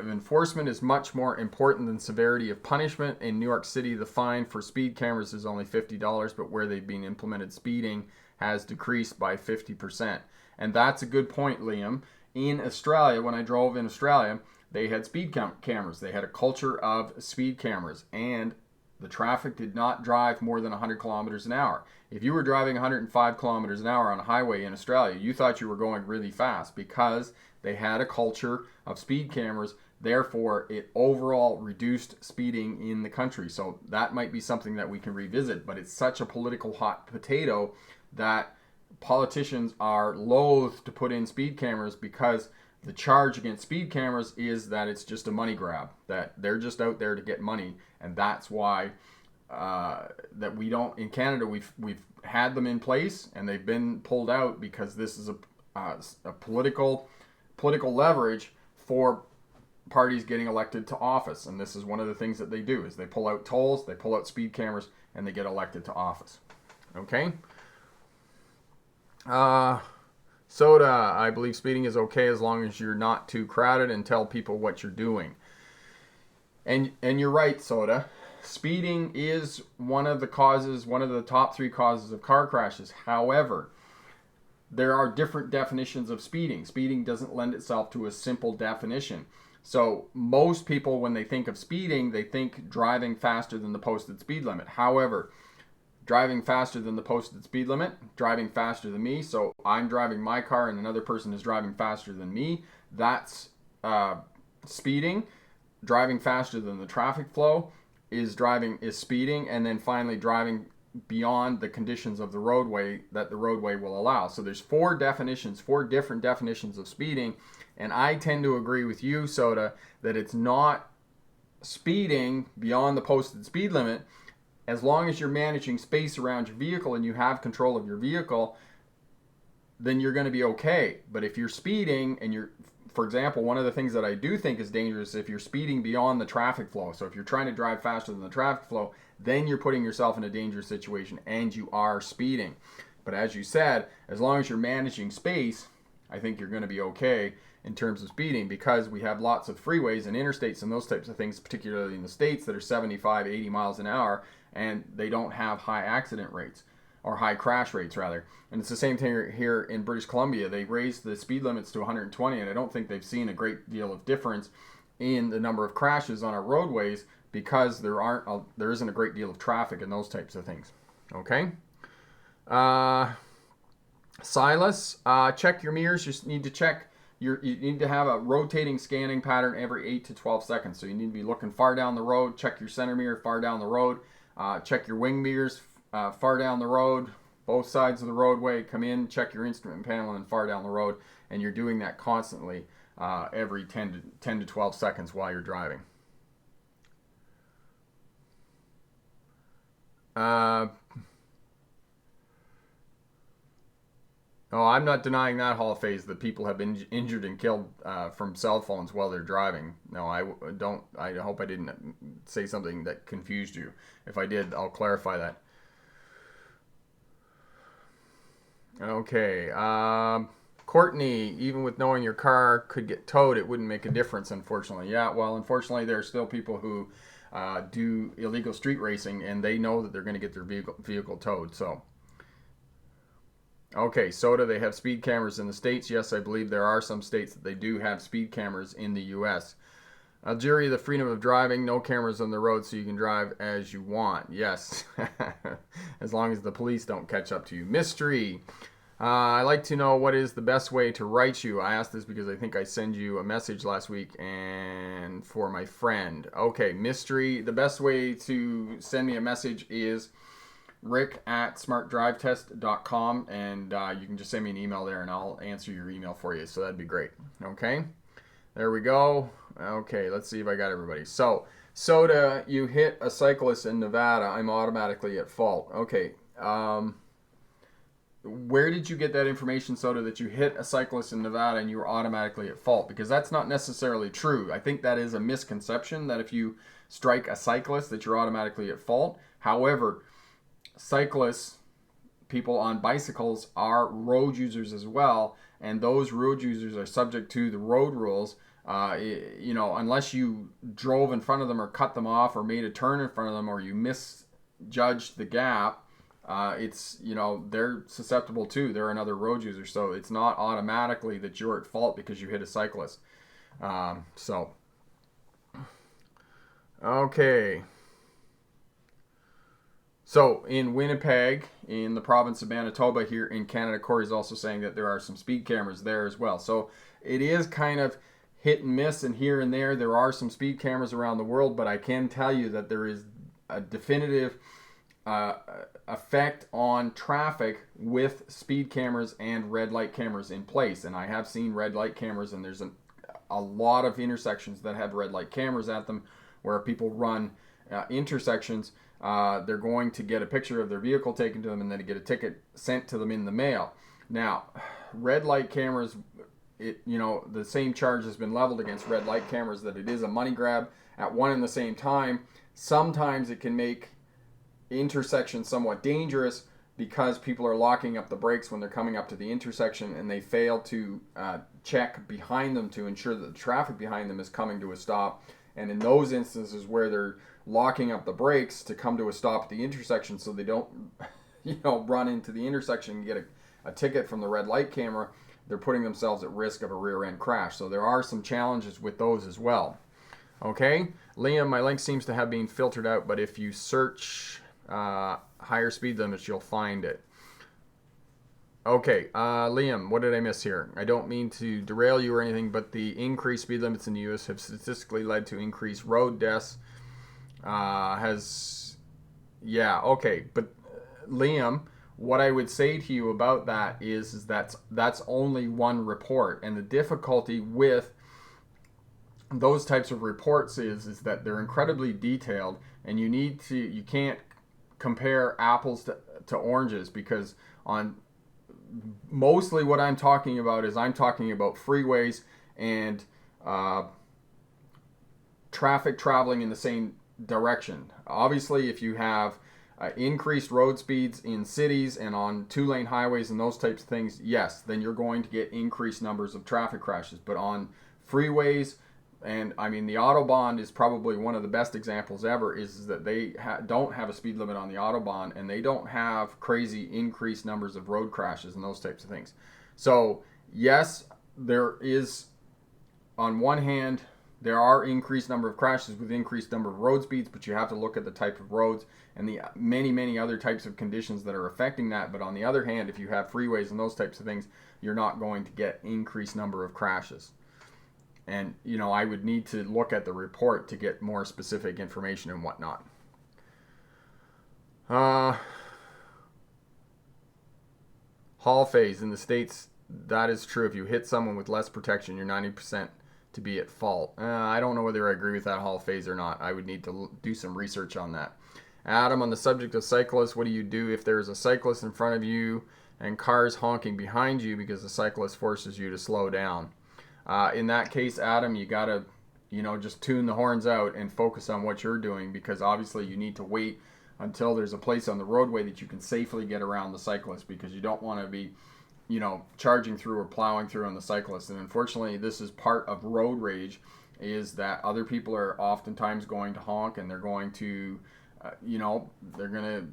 enforcement is much more important than severity of punishment. In New York City, the fine for speed cameras is only $50, but where they've been implemented, speeding has decreased by 50%. And that's a good point, Liam. In Australia, when I drove in Australia, they had speed cameras. They had a culture of speed cameras, and the traffic did not drive more than 100 kilometers an hour. If you were driving 105 kilometers an hour on a highway in Australia, you thought you were going really fast, because they had a culture of speed cameras. Therefore, it overall reduced speeding in the country. So that might be something that we can revisit, but it's such a political hot potato that politicians are loath to put in speed cameras, because the charge against speed cameras is that it's just a money grab, that they're just out there to get money. And that's why that we don't, in Canada, we've had them in place and they've been pulled out, because this is a political leverage for parties getting elected to office. And this is one of the things that they do, is they pull out tolls, they pull out speed cameras, and they get elected to office. Okay? Soda, I believe speeding is okay as long as you're not too crowded and tell people what you're doing. And you're right, Soda. Speeding is one of the top 3 causes of car crashes. However, there are different definitions of speeding. Speeding doesn't lend itself to a simple definition. So most people, when they think of speeding, they think driving faster than the posted speed limit. However, driving faster than the posted speed limit, driving faster than me, so I'm driving my car and another person is driving faster than me, that's speeding. Driving faster than the traffic flow is speeding. And then finally, driving beyond the conditions of the roadway that the roadway will allow. So there's 4 different definitions of speeding, and I tend to agree with you, Soda, that it's not speeding beyond the posted speed limit. As long as you're managing space around your vehicle and you have control of your vehicle, then you're going to be okay. But if you're speeding and for example, one of the things that I do think is dangerous, if you're speeding beyond the traffic flow. So if you're trying to drive faster than the traffic flow, then you're putting yourself in a dangerous situation and you are speeding. But as you said, as long as you're managing space, I think you're going to be okay in terms of speeding, because we have lots of freeways and interstates and those types of things, particularly in the States, that are 75, 80 miles an hour, and they don't have high accident rates, or high crash rates rather. And it's the same thing here in British Columbia. They raised the speed limits to 120, and I don't think they've seen a great deal of difference in the number of crashes on our roadways, because there isn't a great deal of traffic and those types of things. Okay? Silas, check your mirrors. You need to check you need to have a rotating scanning pattern every 8 to 12 seconds. So you need to be looking far down the road, check your center mirror far down the road, check your wing mirrors far down the road, both sides of the roadway, come in, check your instrument panel and far down the road, and you're doing that constantly every 10 to 12 seconds while you're driving. Oh, I'm not denying that, Hall of Phase, that people have been injured and killed from cell phones while they're driving. No, I don't. I hope I didn't say something that confused you. If I did, I'll clarify that. Okay. Courtney, even with knowing your car could get towed, it wouldn't make a difference, unfortunately. Yeah, well, unfortunately, there are still people who do illegal street racing, and they know that they're going to get their vehicle towed, so... Okay, Soda, they have speed cameras in the States. Yes, I believe there are some states that they do have speed cameras in the U.S. Algeria, the freedom of driving, no cameras on the road so you can drive as you want. Yes, as long as the police don't catch up to you. Mystery, I'd like to know what is the best way to write you. I asked this because I think I sent you a message last week and for my friend. Okay, Mystery, the best way to send me a message is rick@smartdrivetest.com, and you can just send me an email there and I'll answer your email for you, so that'd be great. Okay, there we go. Okay, let's see if I got everybody. So, Soda, you hit a cyclist in Nevada, I'm automatically at fault. Okay, where did you get that information, Soda, that you hit a cyclist in Nevada and you were automatically at fault? Because that's not necessarily true. I think that is a misconception, that if you strike a cyclist that you're automatically at fault. However, cyclists, people on bicycles, are road users as well, and those road users are subject to the road rules. You know, unless you drove in front of them or cut them off or made a turn in front of them or you misjudged the gap, it's, you know, they're susceptible too. They're another road user, so it's not automatically that you're at fault because you hit a cyclist. Okay. So in Winnipeg, in the province of Manitoba here in Canada, Corey's also saying that there are some speed cameras there as well. So it is kind of hit and miss, and here and there, there are some speed cameras around the world, but I can tell you that there is a definitive effect on traffic with speed cameras and red light cameras in place. And I have seen red light cameras, and there's a lot of intersections that have red light cameras at them where people run intersections. They're going to get a picture of their vehicle taken to them and then get a ticket sent to them in the mail. Now, red light cameras, you know, the same charge has been leveled against red light cameras, that it is a money grab at one and the same time. Sometimes it can make intersections somewhat dangerous because people are locking up the brakes when they're coming up to the intersection and they fail to check behind them to ensure that the traffic behind them is coming to a stop. And in those instances where they're locking up the brakes to come to a stop at the intersection so they don't, you know, run into the intersection and get a ticket from the red light camera, they're putting themselves at risk of a rear end crash. So there are some challenges with those as well. Okay, Liam, my link seems to have been filtered out, but if you search higher speed limits, you'll find it. Okay, Liam, what did I miss here? I don't mean to derail you or anything, but the increased speed limits in the U.S. have statistically led to increased road deaths. Okay, but Liam, what I would say to you about that is that's only one report, and the difficulty with those types of reports is that they're incredibly detailed, and you can't compare apples to oranges, because on mostly what I'm talking about is I'm talking about freeways and traffic traveling in the same direction. Obviously, if you have increased road speeds in cities and on two-lane highways and those types of things, yes, then you're going to get increased numbers of traffic crashes. But on freeways, and I mean the Autobahn is probably one of the best examples ever, is that they don't have a speed limit on the Autobahn, and they don't have crazy increased numbers of road crashes and those types of things. So yes, there is, on one hand, there are increased number of crashes with increased number of road speeds, but you have to look at the type of roads and the many other types of conditions that are affecting that. But on the other hand, if you have freeways and those types of things, you're not going to get increased number of crashes. And, I would need to look at the report to get more specific information and whatnot. Hall phase in the States, that is true. If you hit someone with less protection, you're 90% to be at fault. I don't know whether I agree with that Hall phase or not. I would need to do some research on that. Adam, on the subject of cyclists, what do you do if there's a cyclist in front of you and cars honking behind you because the cyclist forces you to slow down? In that case, Adam, you gotta, just tune the horns out and focus on what you're doing, because obviously you need to wait until there's a place on the roadway that you can safely get around the cyclist, because you don't want to be, charging through or plowing through on the cyclist. And unfortunately, this is part of road rage, is that other people are oftentimes going to honk, and they're going to, they're going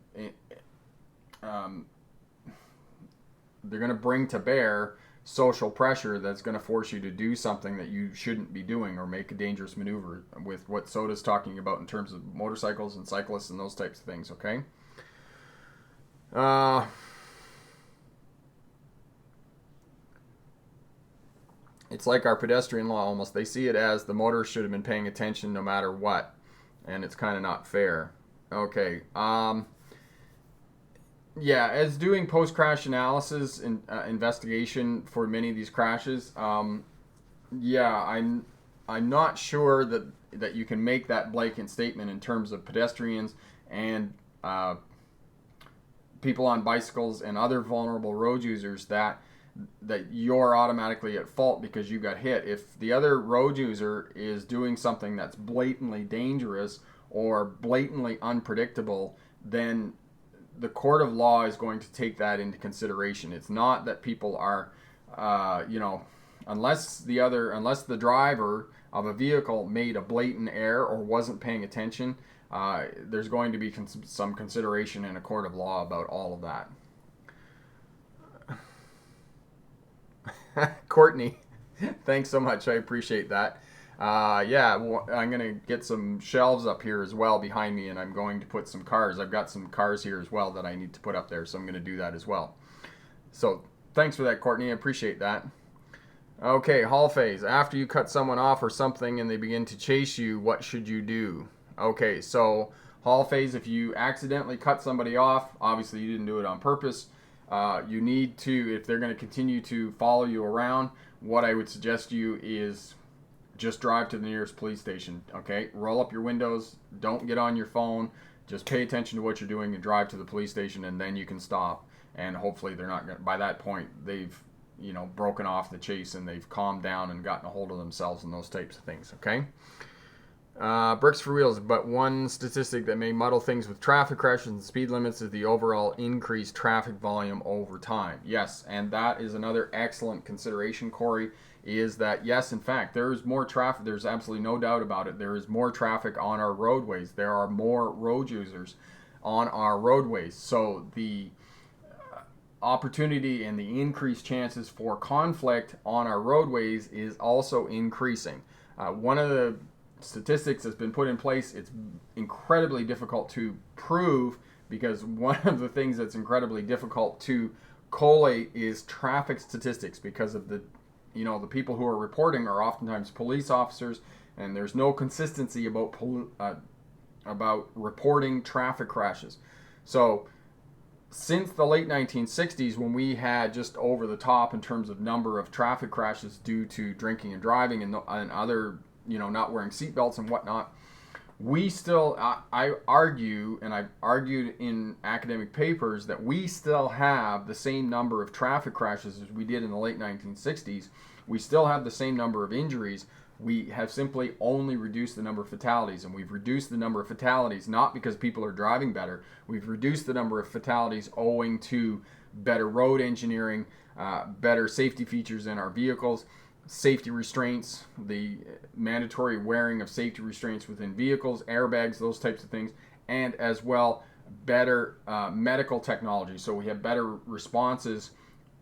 to bring to bear social pressure that's going to force you to do something that you shouldn't be doing, or make a dangerous maneuver, with what Soda's talking about in terms of motorcycles and cyclists and those types of things, okay? It's like our pedestrian law almost. They see it as the motorist should have been paying attention no matter what, and it's kind of not fair. Okay. Yeah, as doing post-crash analysis and investigation for many of these crashes, I'm not sure that you can make that blanket statement in terms of pedestrians and people on bicycles and other vulnerable road users that you're automatically at fault because you got hit. If the other road user is doing something that's blatantly dangerous or blatantly unpredictable, then the court of law is going to take that into consideration. It's not that people are, unless the driver of a vehicle made a blatant error or wasn't paying attention, there's going to be some consideration in a court of law about all of that. Courtney, thanks so much. I appreciate that. I'm going to get some shelves up here as well behind me, and I'm going to put some cars. I've got some cars here as well that I need to put up there, so I'm going to do that as well. So thanks for that, Courtney. I appreciate that. Okay, Hall phase. After you cut someone off or something and they begin to chase you, what should you do? Okay, so Hall phase, if you accidentally cut somebody off, obviously you didn't do it on purpose. You need to, if they're going to continue to follow you around, what I would suggest to you is just drive to the nearest police station, okay? Roll up your windows, don't get on your phone, just pay attention to what you're doing and drive to the police station, and then you can stop. And hopefully they're not going to, by that point, they've, broken off the chase and they've calmed down and gotten a hold of themselves and those types of things, okay? Bricks for wheels, but one statistic that may muddle things with traffic crashes and speed limits is the overall increased traffic volume over time. Yes, and that is another excellent consideration, Corey, is that yes, in fact, there is more traffic. There's absolutely no doubt about it. There is more traffic on our roadways. There are more road users on our roadways. So the opportunity and the increased chances for conflict on our roadways is also increasing. One of the statistics that's been put in place, it's incredibly difficult to prove, because one of the things that's incredibly difficult to collate is traffic statistics, because of the people who are reporting are oftentimes police officers, and there's no consistency about reporting traffic crashes. So since the late 1960s, when we had just over the top in terms of number of traffic crashes due to drinking and driving and other not wearing seatbelts and whatnot, we still, I argue, and I've argued in academic papers, that we still have the same number of traffic crashes as we did in the late 1960s. We still have the same number of injuries. We have simply only reduced the number of fatalities, and we've reduced the number of fatalities not because people are driving better. We've reduced the number of fatalities owing to better road engineering, better safety features in our vehicles, safety restraints, the mandatory wearing of safety restraints within vehicles, airbags, those types of things, and as well better medical technology. So we have better responses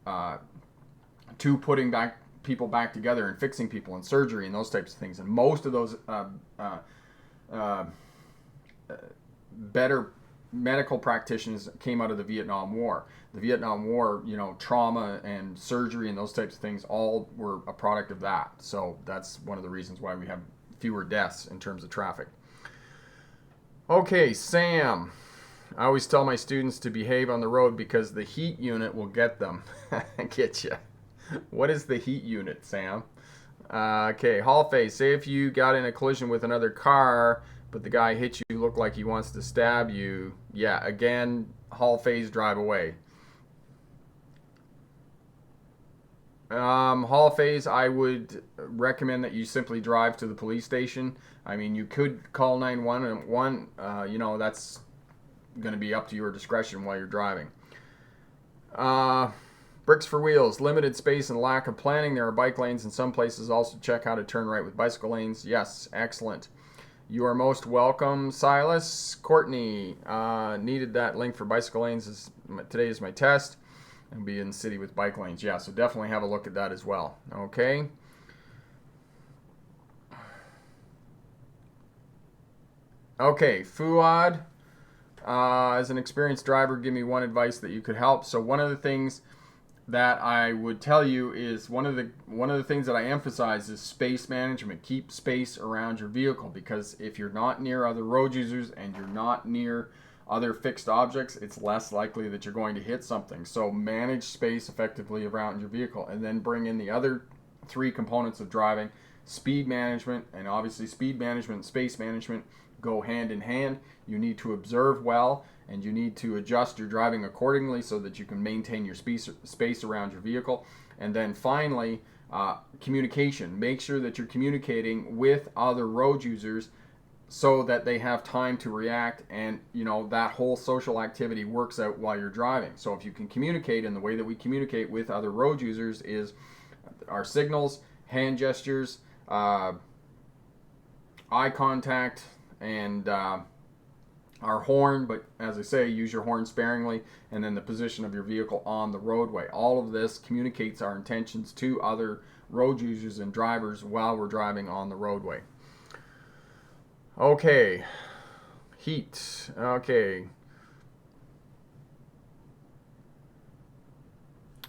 to putting people back together and fixing people and surgery and those types of things. And most of those better medical practitioners came out of the Vietnam War. The Vietnam War, trauma and surgery and those types of things all were a product of that. So that's one of the reasons why we have fewer deaths in terms of traffic. Okay, Sam. I always tell my students to behave on the road because the heat unit will get them. Get you. What is the heat unit, Sam? Okay, Hall Face. Say if you got in a collision with another car, but the guy hit you, look like he wants to stab you. Yeah, again, Hall Face, drive away. Hall Phase, I would recommend that you simply drive to the police station. I mean, you could call 911. That's going to be up to your discretion while you're driving. Bricks for wheels, limited space and lack of planning. There are bike lanes in some places. Also check how to turn right with bicycle lanes. Yes, excellent. You are most welcome, Silas. Courtney, needed that link for bicycle lanes. Today is my test. And be in the city with bike lanes. Yeah, so definitely have a look at that as well. Okay. Okay, Fuad, as an experienced driver, give me one advice that you could help. So one of the things that I would tell you is one of the things that I emphasize is space management. Keep space around your vehicle, because if you're not near other road users and you're not near other fixed objects, it's less likely that you're going to hit something. So manage space effectively around your vehicle, and then bring in the other three components of driving: speed management. And obviously speed management and space management go hand in hand. You need to observe well, and you need to adjust your driving accordingly so that you can maintain your space around your vehicle. And then finally, communication. Make sure that you're communicating with other road users so that they have time to react, and that whole social activity works out while you're driving. So if you can communicate, and the way that we communicate with other road users is our signals, hand gestures, eye contact, and our horn. But as I say, use your horn sparingly, and then the position of your vehicle on the roadway. All of this communicates our intentions to other road users and drivers while we're driving on the roadway. Okay, heat. Okay.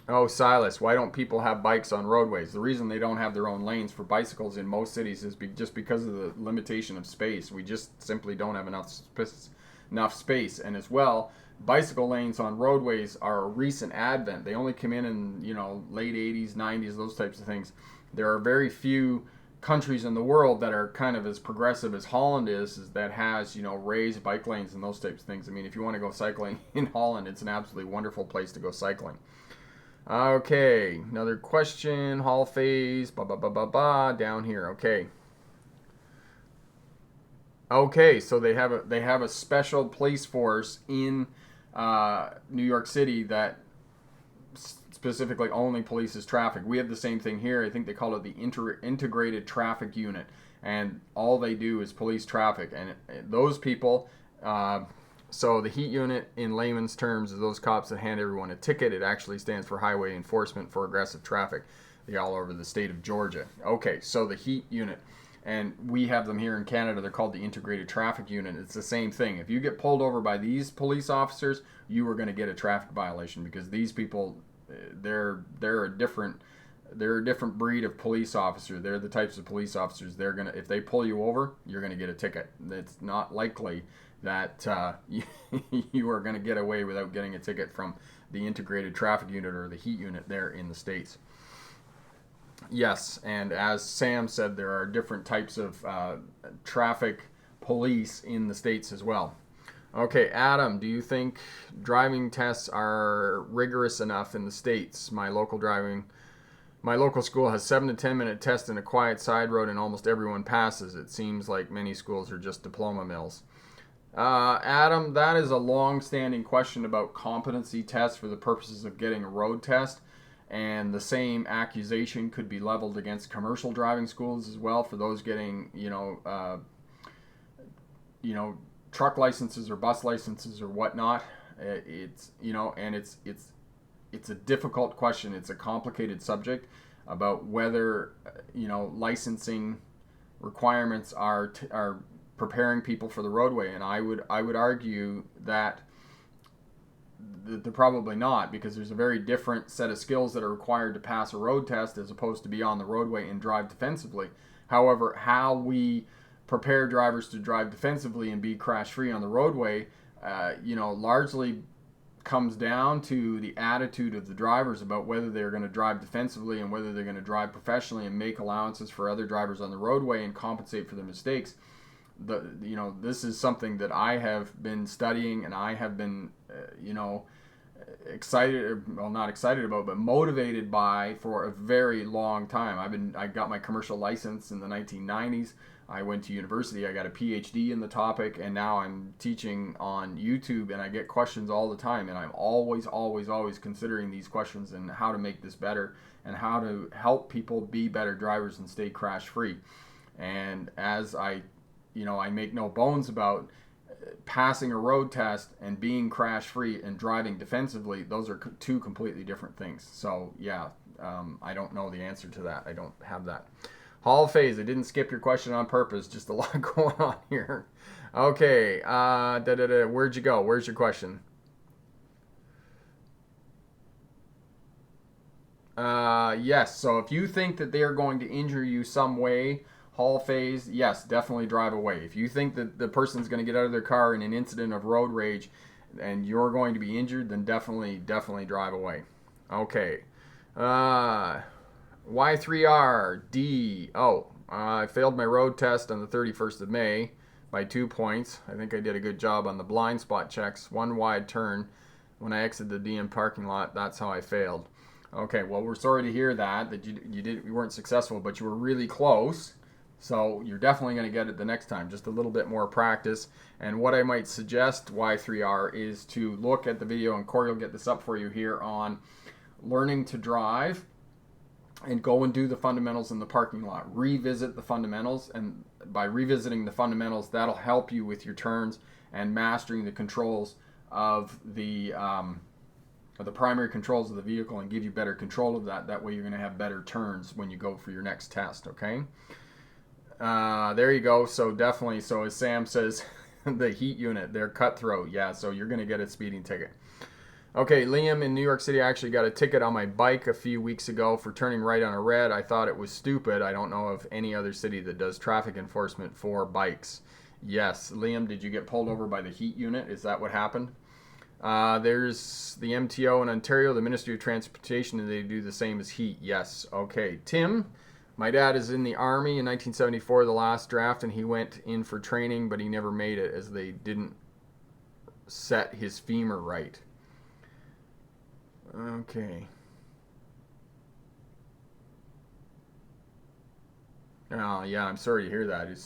Oh, Silas, why don't people have bikes on roadways? The reason they don't have their own lanes for bicycles in most cities is just because of the limitation of space. We just simply don't have enough space. And as well, bicycle lanes on roadways are a recent advent. They only come in late 80s, 90s, those types of things. There are very few countries in the world that are kind of as progressive as Holland is that has raised bike lanes and those types of things. I mean, if you want to go cycling in Holland, it's an absolutely wonderful place to go cycling. Okay, another question. Hall Phase, down here. Okay, so they have a special police force in New York City that specifically only polices traffic. We have the same thing here. I think they call it the integrated traffic unit, and all they do is police traffic. And those people, so the heat unit in layman's terms is those cops that hand everyone a ticket. It actually stands for Highway Enforcement for Aggressive Traffic. They're all over the state of Georgia. Okay, so the heat unit, and we have them here in Canada. They're called the integrated traffic unit. It's the same thing. If you get pulled over by these police officers, you are going to get a traffic violation, because these people, they're a different breed of police officer. They're the types of police officers. If they pull you over, you're gonna get a ticket. It's not likely that you are gonna get away without getting a ticket from the integrated traffic unit or the heat unit there in the States. Yes, and as Sam said, there are different types of traffic police in the States as well. Okay, Adam, do you think driving tests are rigorous enough in the States? My local school has 7 to 10 minute tests in a quiet side road, and almost everyone passes. It seems like many schools are just diploma mills. Adam, that is a long-standing question about competency tests for the purposes of getting a road test, and the same accusation could be leveled against commercial driving schools as well for those getting, truck licenses or bus licenses or whatnot. It's a difficult question. It's a complicated subject about whether licensing requirements are preparing people for the roadway. And I would argue that they're probably not, because there's a very different set of skills that are required to pass a road test as opposed to be on the roadway and drive defensively. However, how we prepare drivers to drive defensively and be crash free on the roadway, largely comes down to the attitude of the drivers about whether they're going to drive defensively and whether they're going to drive professionally and make allowances for other drivers on the roadway and compensate for their mistakes. This is something that I have been studying, and I have been, not excited about, but motivated by for a very long time. I got my commercial license in the 1990s. I went to university, I got a PhD in the topic, and now I'm teaching on YouTube, and I get questions all the time, and I'm always considering these questions and how to make this better and how to help people be better drivers and stay crash free. And as I make no bones about passing a road test and being crash free and driving defensively, those are two completely different things. So yeah, I don't know the answer to that. I don't have that. Hall of Phase, I didn't skip your question on purpose, just a lot going on here. Okay, where'd you go? Where's your question? Yes, so if you think that they are going to injure you some way, Hall Phase, yes, definitely drive away. If you think that the person's going to get out of their car in an incident of road rage and you're going to be injured, then definitely drive away. Okay. Y3R I failed my road test on the 31st of May by 2 points. I think I did a good job on the blind spot checks. One wide turn when I exited the DM parking lot. That's how I failed. Okay, well, we're sorry to hear that you weren't successful, but you were really close. So you're definitely going to get it the next time. Just a little bit more practice. And what I might suggest, Y3R, is to look at the video, and Corey will get this up for you here, on learning to drive, and go and do the fundamentals in the parking lot. Revisit the fundamentals, and by revisiting the fundamentals, that'll help you with your turns and mastering the controls of the primary controls of the vehicle, and give you better control of that. That way you're going to have better turns when you go for your next test, okay? There you go. So definitely, so as Sam says, the heat unit, they're cutthroat. Yeah, so you're going to get a speeding ticket. Okay, Liam in New York City, I actually got a ticket on my bike a few weeks ago for turning right on a red. I thought it was stupid. I don't know of any other city that does traffic enforcement for bikes. Yes, Liam, did you get pulled over by the heat unit? Is that what happened? There's the MTO in Ontario, the Ministry of Transportation, and they do the same as heat. Yes. Okay, Tim, my dad is in the Army in 1974, the last draft, and he went in for training, but he never made it as they didn't set his femur right. Okay. Oh, yeah, I'm sorry to hear that.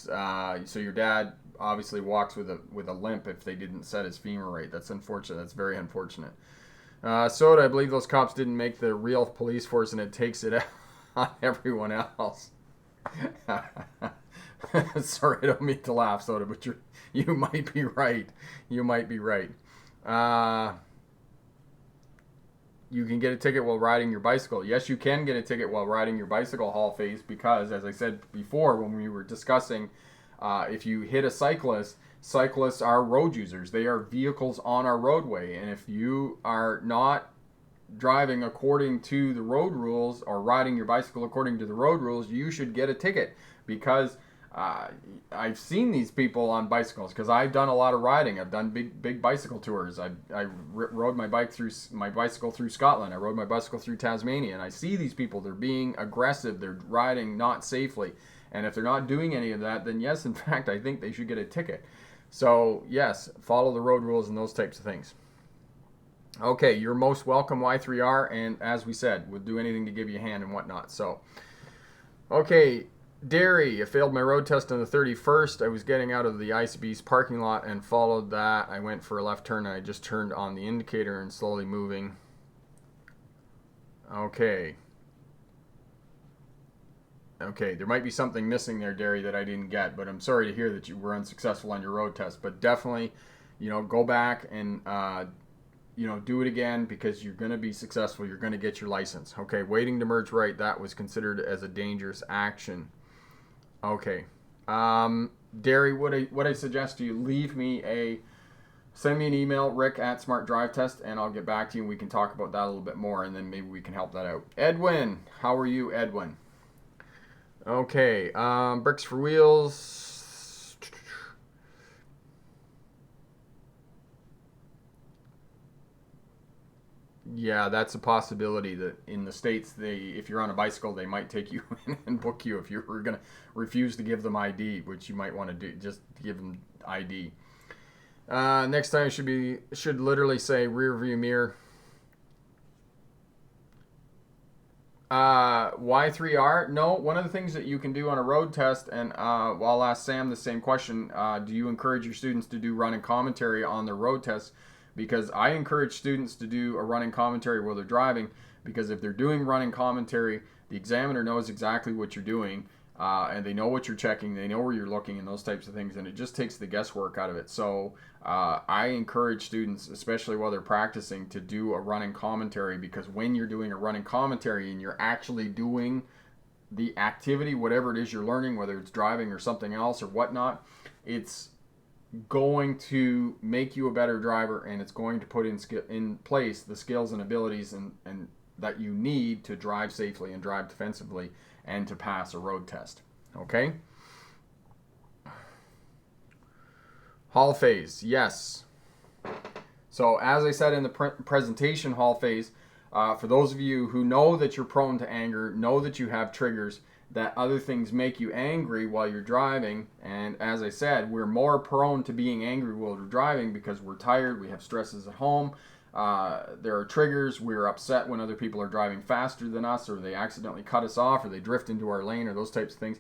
So your dad obviously walks with a limp if they didn't set his femur right. That's unfortunate. That's very unfortunate. Soda, I believe those cops didn't make the real police force, and it takes it on everyone else. Sorry, I don't mean to laugh, Soda, but you might be right. You might be right. You can get a ticket while riding your bicycle. Yes, you can get a ticket while riding your bicycle, Hall Face, because, as I said before when we were discussing, if you hit a cyclist, cyclists are road users. They are vehicles on our roadway. And if you are not driving according to the road rules or riding your bicycle according to the road rules, you should get a ticket, because I've seen these people on bicycles, because I've done a lot of riding. I've done big bicycle tours. I rode my bicycle through Scotland. I rode my bicycle through Tasmania, and I see these people. They're being aggressive. They're riding not safely, and if they're not doing any of that, then yes, in fact, I think they should get a ticket. So yes, follow the road rules and those types of things. Okay, you're most welcome, Y3R, and as we said, we'll do anything to give you a hand and whatnot. So, okay. Derry, I failed my road test on the 31st. I was getting out of the ICB's parking lot and followed that. I went for a left turn and I just turned on the indicator and slowly moving. Okay, there might be something missing there, Derry, that I didn't get, but I'm sorry to hear that you were unsuccessful on your road test. But definitely, go back and, do it again, because you're going to be successful. You're going to get your license. Okay, waiting to merge right, that was considered as a dangerous action. Okay, Derry, what I suggest you send me an email, rick@smartdrivetest, and I'll get back to you and we can talk about that a little bit more, and then maybe we can help that out. Edwin, how are you, Edwin? Okay, bricks for wheels. Yeah, that's a possibility that in the States, if you're on a bicycle, they might take you in and book you if you were going to refuse to give them ID, which you might want to do, just give them ID. Next time should literally say rear view mirror. Y3R? No, one of the things that you can do on a road test, and I'll ask Sam the same question, do you encourage your students to do running commentary on their road tests? Because I encourage students to do a running commentary while they're driving, because if they're doing running commentary, the examiner knows exactly what you're doing, and they know what you're checking, they know where you're looking, and those types of things, and it just takes the guesswork out of it. So I encourage students, especially while they're practicing, to do a running commentary, because when you're doing a running commentary and you're actually doing the activity, whatever it is you're learning, whether it's driving or something else or whatnot, it's going to make you a better driver, and it's going to put in place the skills and abilities and that you need to drive safely and drive defensively and to pass a road test. Okay? Hall phase, yes. So as I said in the presentation, hall phase, for those of you who know that you're prone to anger, know that you have triggers, that other things make you angry while you're driving, and as I said, we're more prone to being angry while we're driving because we're tired, we have stresses at home, there are triggers, we're upset when other people are driving faster than us, or they accidentally cut us off, or they drift into our lane, or those types of things.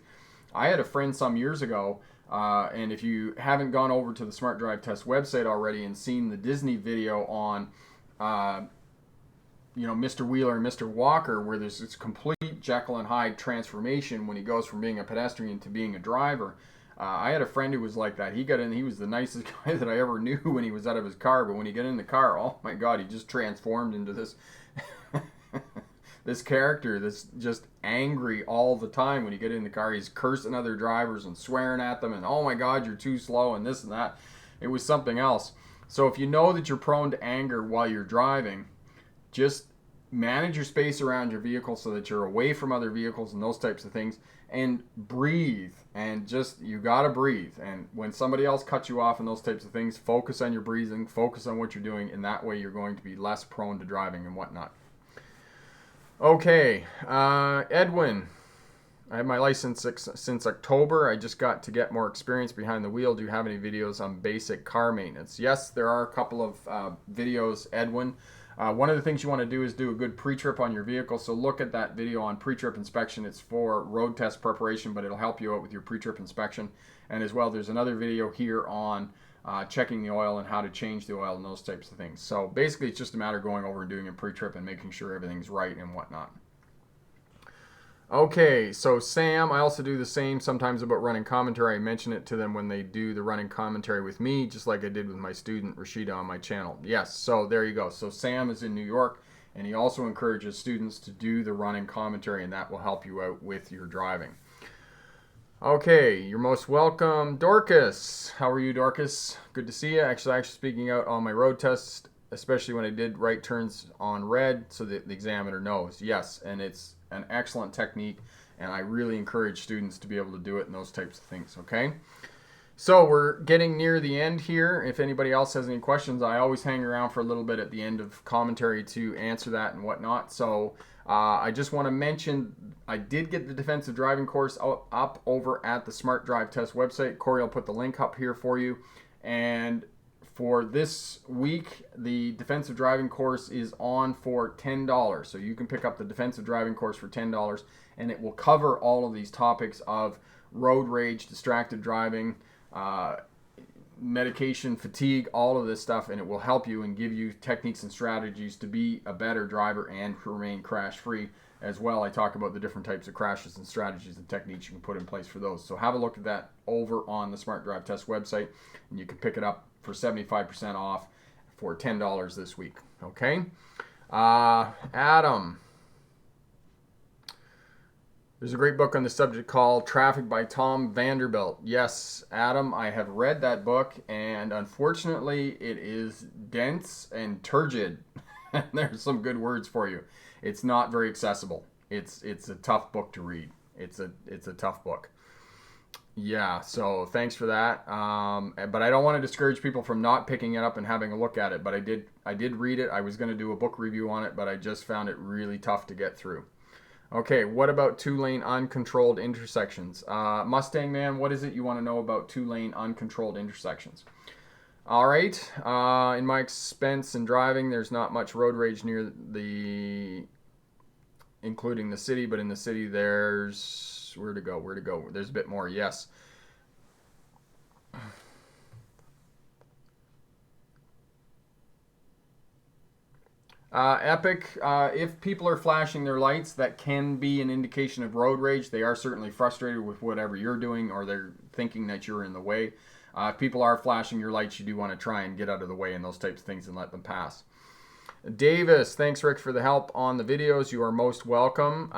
I had a friend some years ago, and if you haven't gone over to the Smart Drive Test website already and seen the Disney video on Mr. Wheeler and Mr. Walker, where there's this complete Jekyll and Hyde transformation when he goes from being a pedestrian to being a driver. I had a friend who was like that. He got in, he was the nicest guy that I ever knew when he was out of his car, but when he got in the car, oh my God, he just transformed into this this character that's just angry all the time. When you get in the car, he's cursing other drivers and swearing at them, and oh my God, you're too slow, and this and that. It was something else. So if you know that you're prone to anger while you're driving, just manage your space around your vehicle so that you're away from other vehicles and those types of things, and breathe, and just, you gotta breathe. And when somebody else cuts you off and those types of things, focus on your breathing, focus on what you're doing, and that way you're going to be less prone to driving and whatnot. Okay, Edwin, I have my license since October. I just got to get more experience behind the wheel. Do you have any videos on basic car maintenance? Yes, there are a couple of videos, Edwin. One of the things you want to do is do a good pre-trip on your vehicle. So look at that video on pre-trip inspection. It's for road test preparation, but it'll help you out with your pre-trip inspection. And as well, there's another video here on checking the oil and how to change the oil and those types of things. So basically, it's just a matter of going over and doing a pre-trip and making sure everything's right and whatnot. Okay, so Sam, I also do the same sometimes about running commentary. I mention it to them when they do the running commentary with me, just like I did with my student Rashida on my channel. Yes, so there you go. So Sam is in New York, and he also encourages students to do the running commentary, and that will help you out with your driving. Okay, you're most welcome. Dorcas, how are you, Dorcas? Good to see you. Actually speaking out on my road test, especially when I did right turns on red, so that the examiner knows. Yes, and it's an excellent technique, and I really encourage students to be able to do it and those types of things. Okay, so we're getting near the end here. If anybody else has any questions, I always hang around for a little bit at the end of commentary to answer that and whatnot. So I just want to mention I did get the defensive driving course up over at the Smart Drive Test website. Corey will put the link up here for you. And for this week, the defensive driving course is on for $10. So you can pick up the defensive driving course for $10, and it will cover all of these topics of road rage, distracted driving, medication, fatigue, all of this stuff, and it will help you and give you techniques and strategies to be a better driver and remain crash-free. As well, I talk about the different types of crashes and strategies and techniques you can put in place for those. So have a look at that over on the Smart Drive Test website, and you can pick it up for 75% off for $10 this week. Okay, Adam. There's a great book on the subject called Traffic by Tom Vanderbilt. Yes, Adam, I have read that book, and unfortunately, it is dense and turgid. There's some good words for you. It's not very accessible. It's a tough book to read. It's a tough book. Yeah, so thanks for that. But I don't want to discourage people from not picking it up and having a look at it. But I did read it. I was going to do a book review on it, but I just found it really tough to get through. Okay, what about two-lane uncontrolled intersections? Mustang Man, what is it you want to know about two-lane uncontrolled intersections? All right, in my expense in driving, there's not much road rage near including the city, but in the city there's, where to go? There's a bit more, yes. Epic, if people are flashing their lights, that can be an indication of road rage. They are certainly frustrated with whatever you're doing, or they're thinking that you're in the way. If people are flashing your lights, you do want to try and get out of the way and those types of things and let them pass. Davis, thanks Rick for the help on the videos. You are most welcome.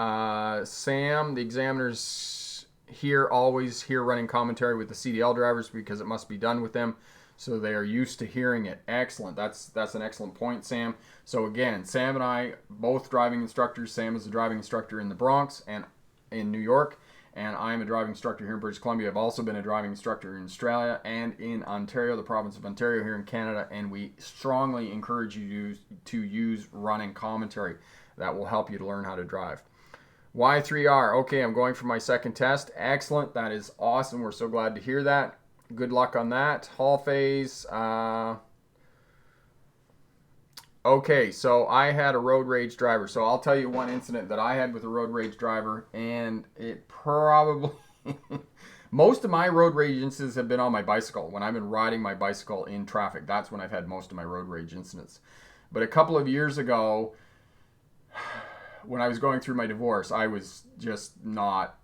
Sam, the examiners here always hear running commentary with the CDL drivers because it must be done with them. So they are used to hearing it. Excellent. That's an excellent point, Sam. So again, Sam and I, both driving instructors. Sam is a driving instructor in the Bronx and in New York, and I'm a driving instructor here in British Columbia. I've also been a driving instructor in Australia and in Ontario, the province of Ontario here in Canada, and we strongly encourage you to use running commentary. That will help you to learn how to drive. Y3R, okay, I'm going for my second test. Excellent. That is awesome. We're so glad to hear that. Good luck on that. Hall phase. Okay, so I had a road rage driver. So I'll tell you one incident that I had with a road rage driver, and it probably most of my road rage incidents have been on my bicycle. When I've been riding my bicycle in traffic, that's when I've had most of my road rage incidents. But a couple of years ago, when I was going through my divorce, I was just not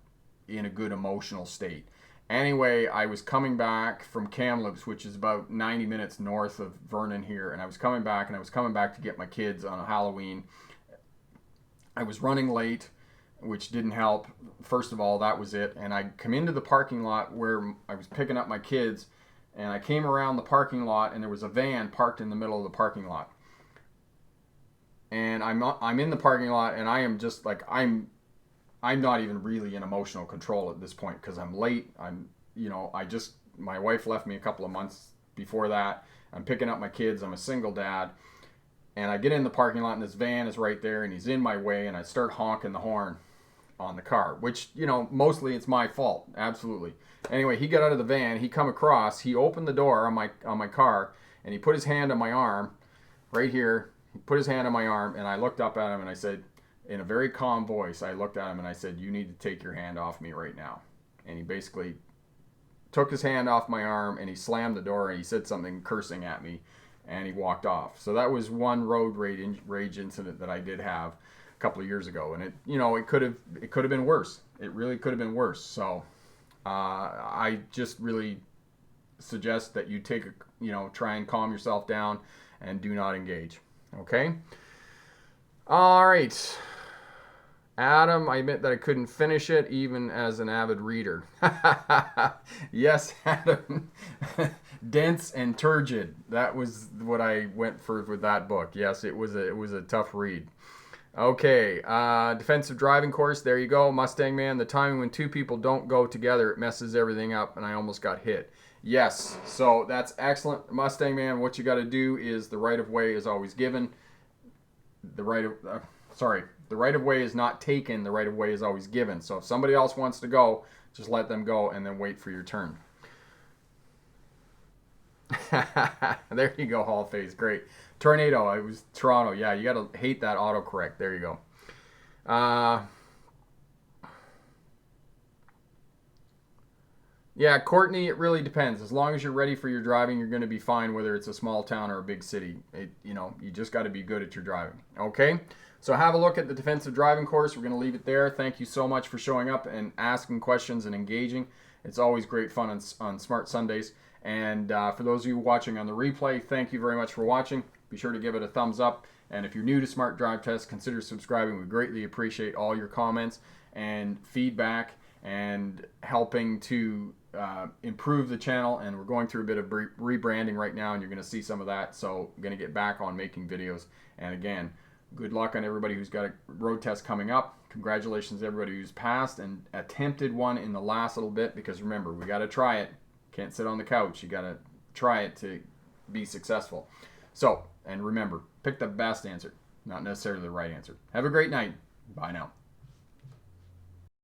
in a good emotional state. Anyway, I was coming back from Kamloops, which is about 90 minutes north of Vernon here, and I was coming back to get my kids on Halloween. I was running late, which didn't help. First of all, that was it. And I come into the parking lot where I was picking up my kids, and I came around the parking lot, and there was a van parked in the middle of the parking lot. And I'm in the parking lot, and I am just like, I'm not even really in emotional control at this point because I'm late. My wife left me a couple of months before that. I'm picking up my kids. I'm a single dad. And I get in the parking lot and this van is right there and he's in my way and I start honking the horn on the car, which, mostly it's my fault. Absolutely. Anyway, he got out of the van. He come across. He opened the door on my car and he put his hand on my arm right here. He put his hand on my arm and I looked up at him and I said, in a very calm voice, I looked at him and I said, you need to take your hand off me right now. And he basically took his hand off my arm and he slammed the door and he said something cursing at me and he walked off. So that was one road rage incident that I did have a couple of years ago. And it could have been worse. It really could have been worse. So I just really suggest that you try and calm yourself down and do not engage. Okay? All right. Adam, I admit that I couldn't finish it even as an avid reader. Yes, Adam. Dense and turgid. That was what I went for with that book. Yes, it was a tough read. Okay, defensive driving course. There you go, Mustang Man. The timing when two people don't go together, it messes everything up, and I almost got hit. Yes, so that's excellent, Mustang Man. What you got to do is the right of way is always given. The right of way is not taken. The right of way is always given. So if somebody else wants to go, just let them go and then wait for your turn. There you go, Hall phase. Great. Tornado. It was Toronto. Yeah, you got to hate that autocorrect. There you go. Yeah, Courtney, it really depends. As long as you're ready for your driving, you're going to be fine whether it's a small town or a big city. You just got to be good at your driving. Okay? So have a look at the defensive driving course. We're going to leave it there. Thank you so much for showing up and asking questions and engaging. It's always great fun on Smart Sundays. And for those of you watching on the replay, thank you very much for watching. Be sure to give it a thumbs up. And if you're new to Smart Drive Test, consider subscribing. We greatly appreciate all your comments. and feedback and helping to improve the channel. And we're going through a bit of rebranding right now, and you're going to see some of that. So I'm going to get back on making videos. And again, good luck on everybody who's got a road test coming up. Congratulations to everybody who's passed and attempted one in the last little bit, because remember, we got to try it. Can't sit on the couch. You got to try it to be successful. So, and remember, pick the best answer, not necessarily the right answer. Have a great night. Bye now.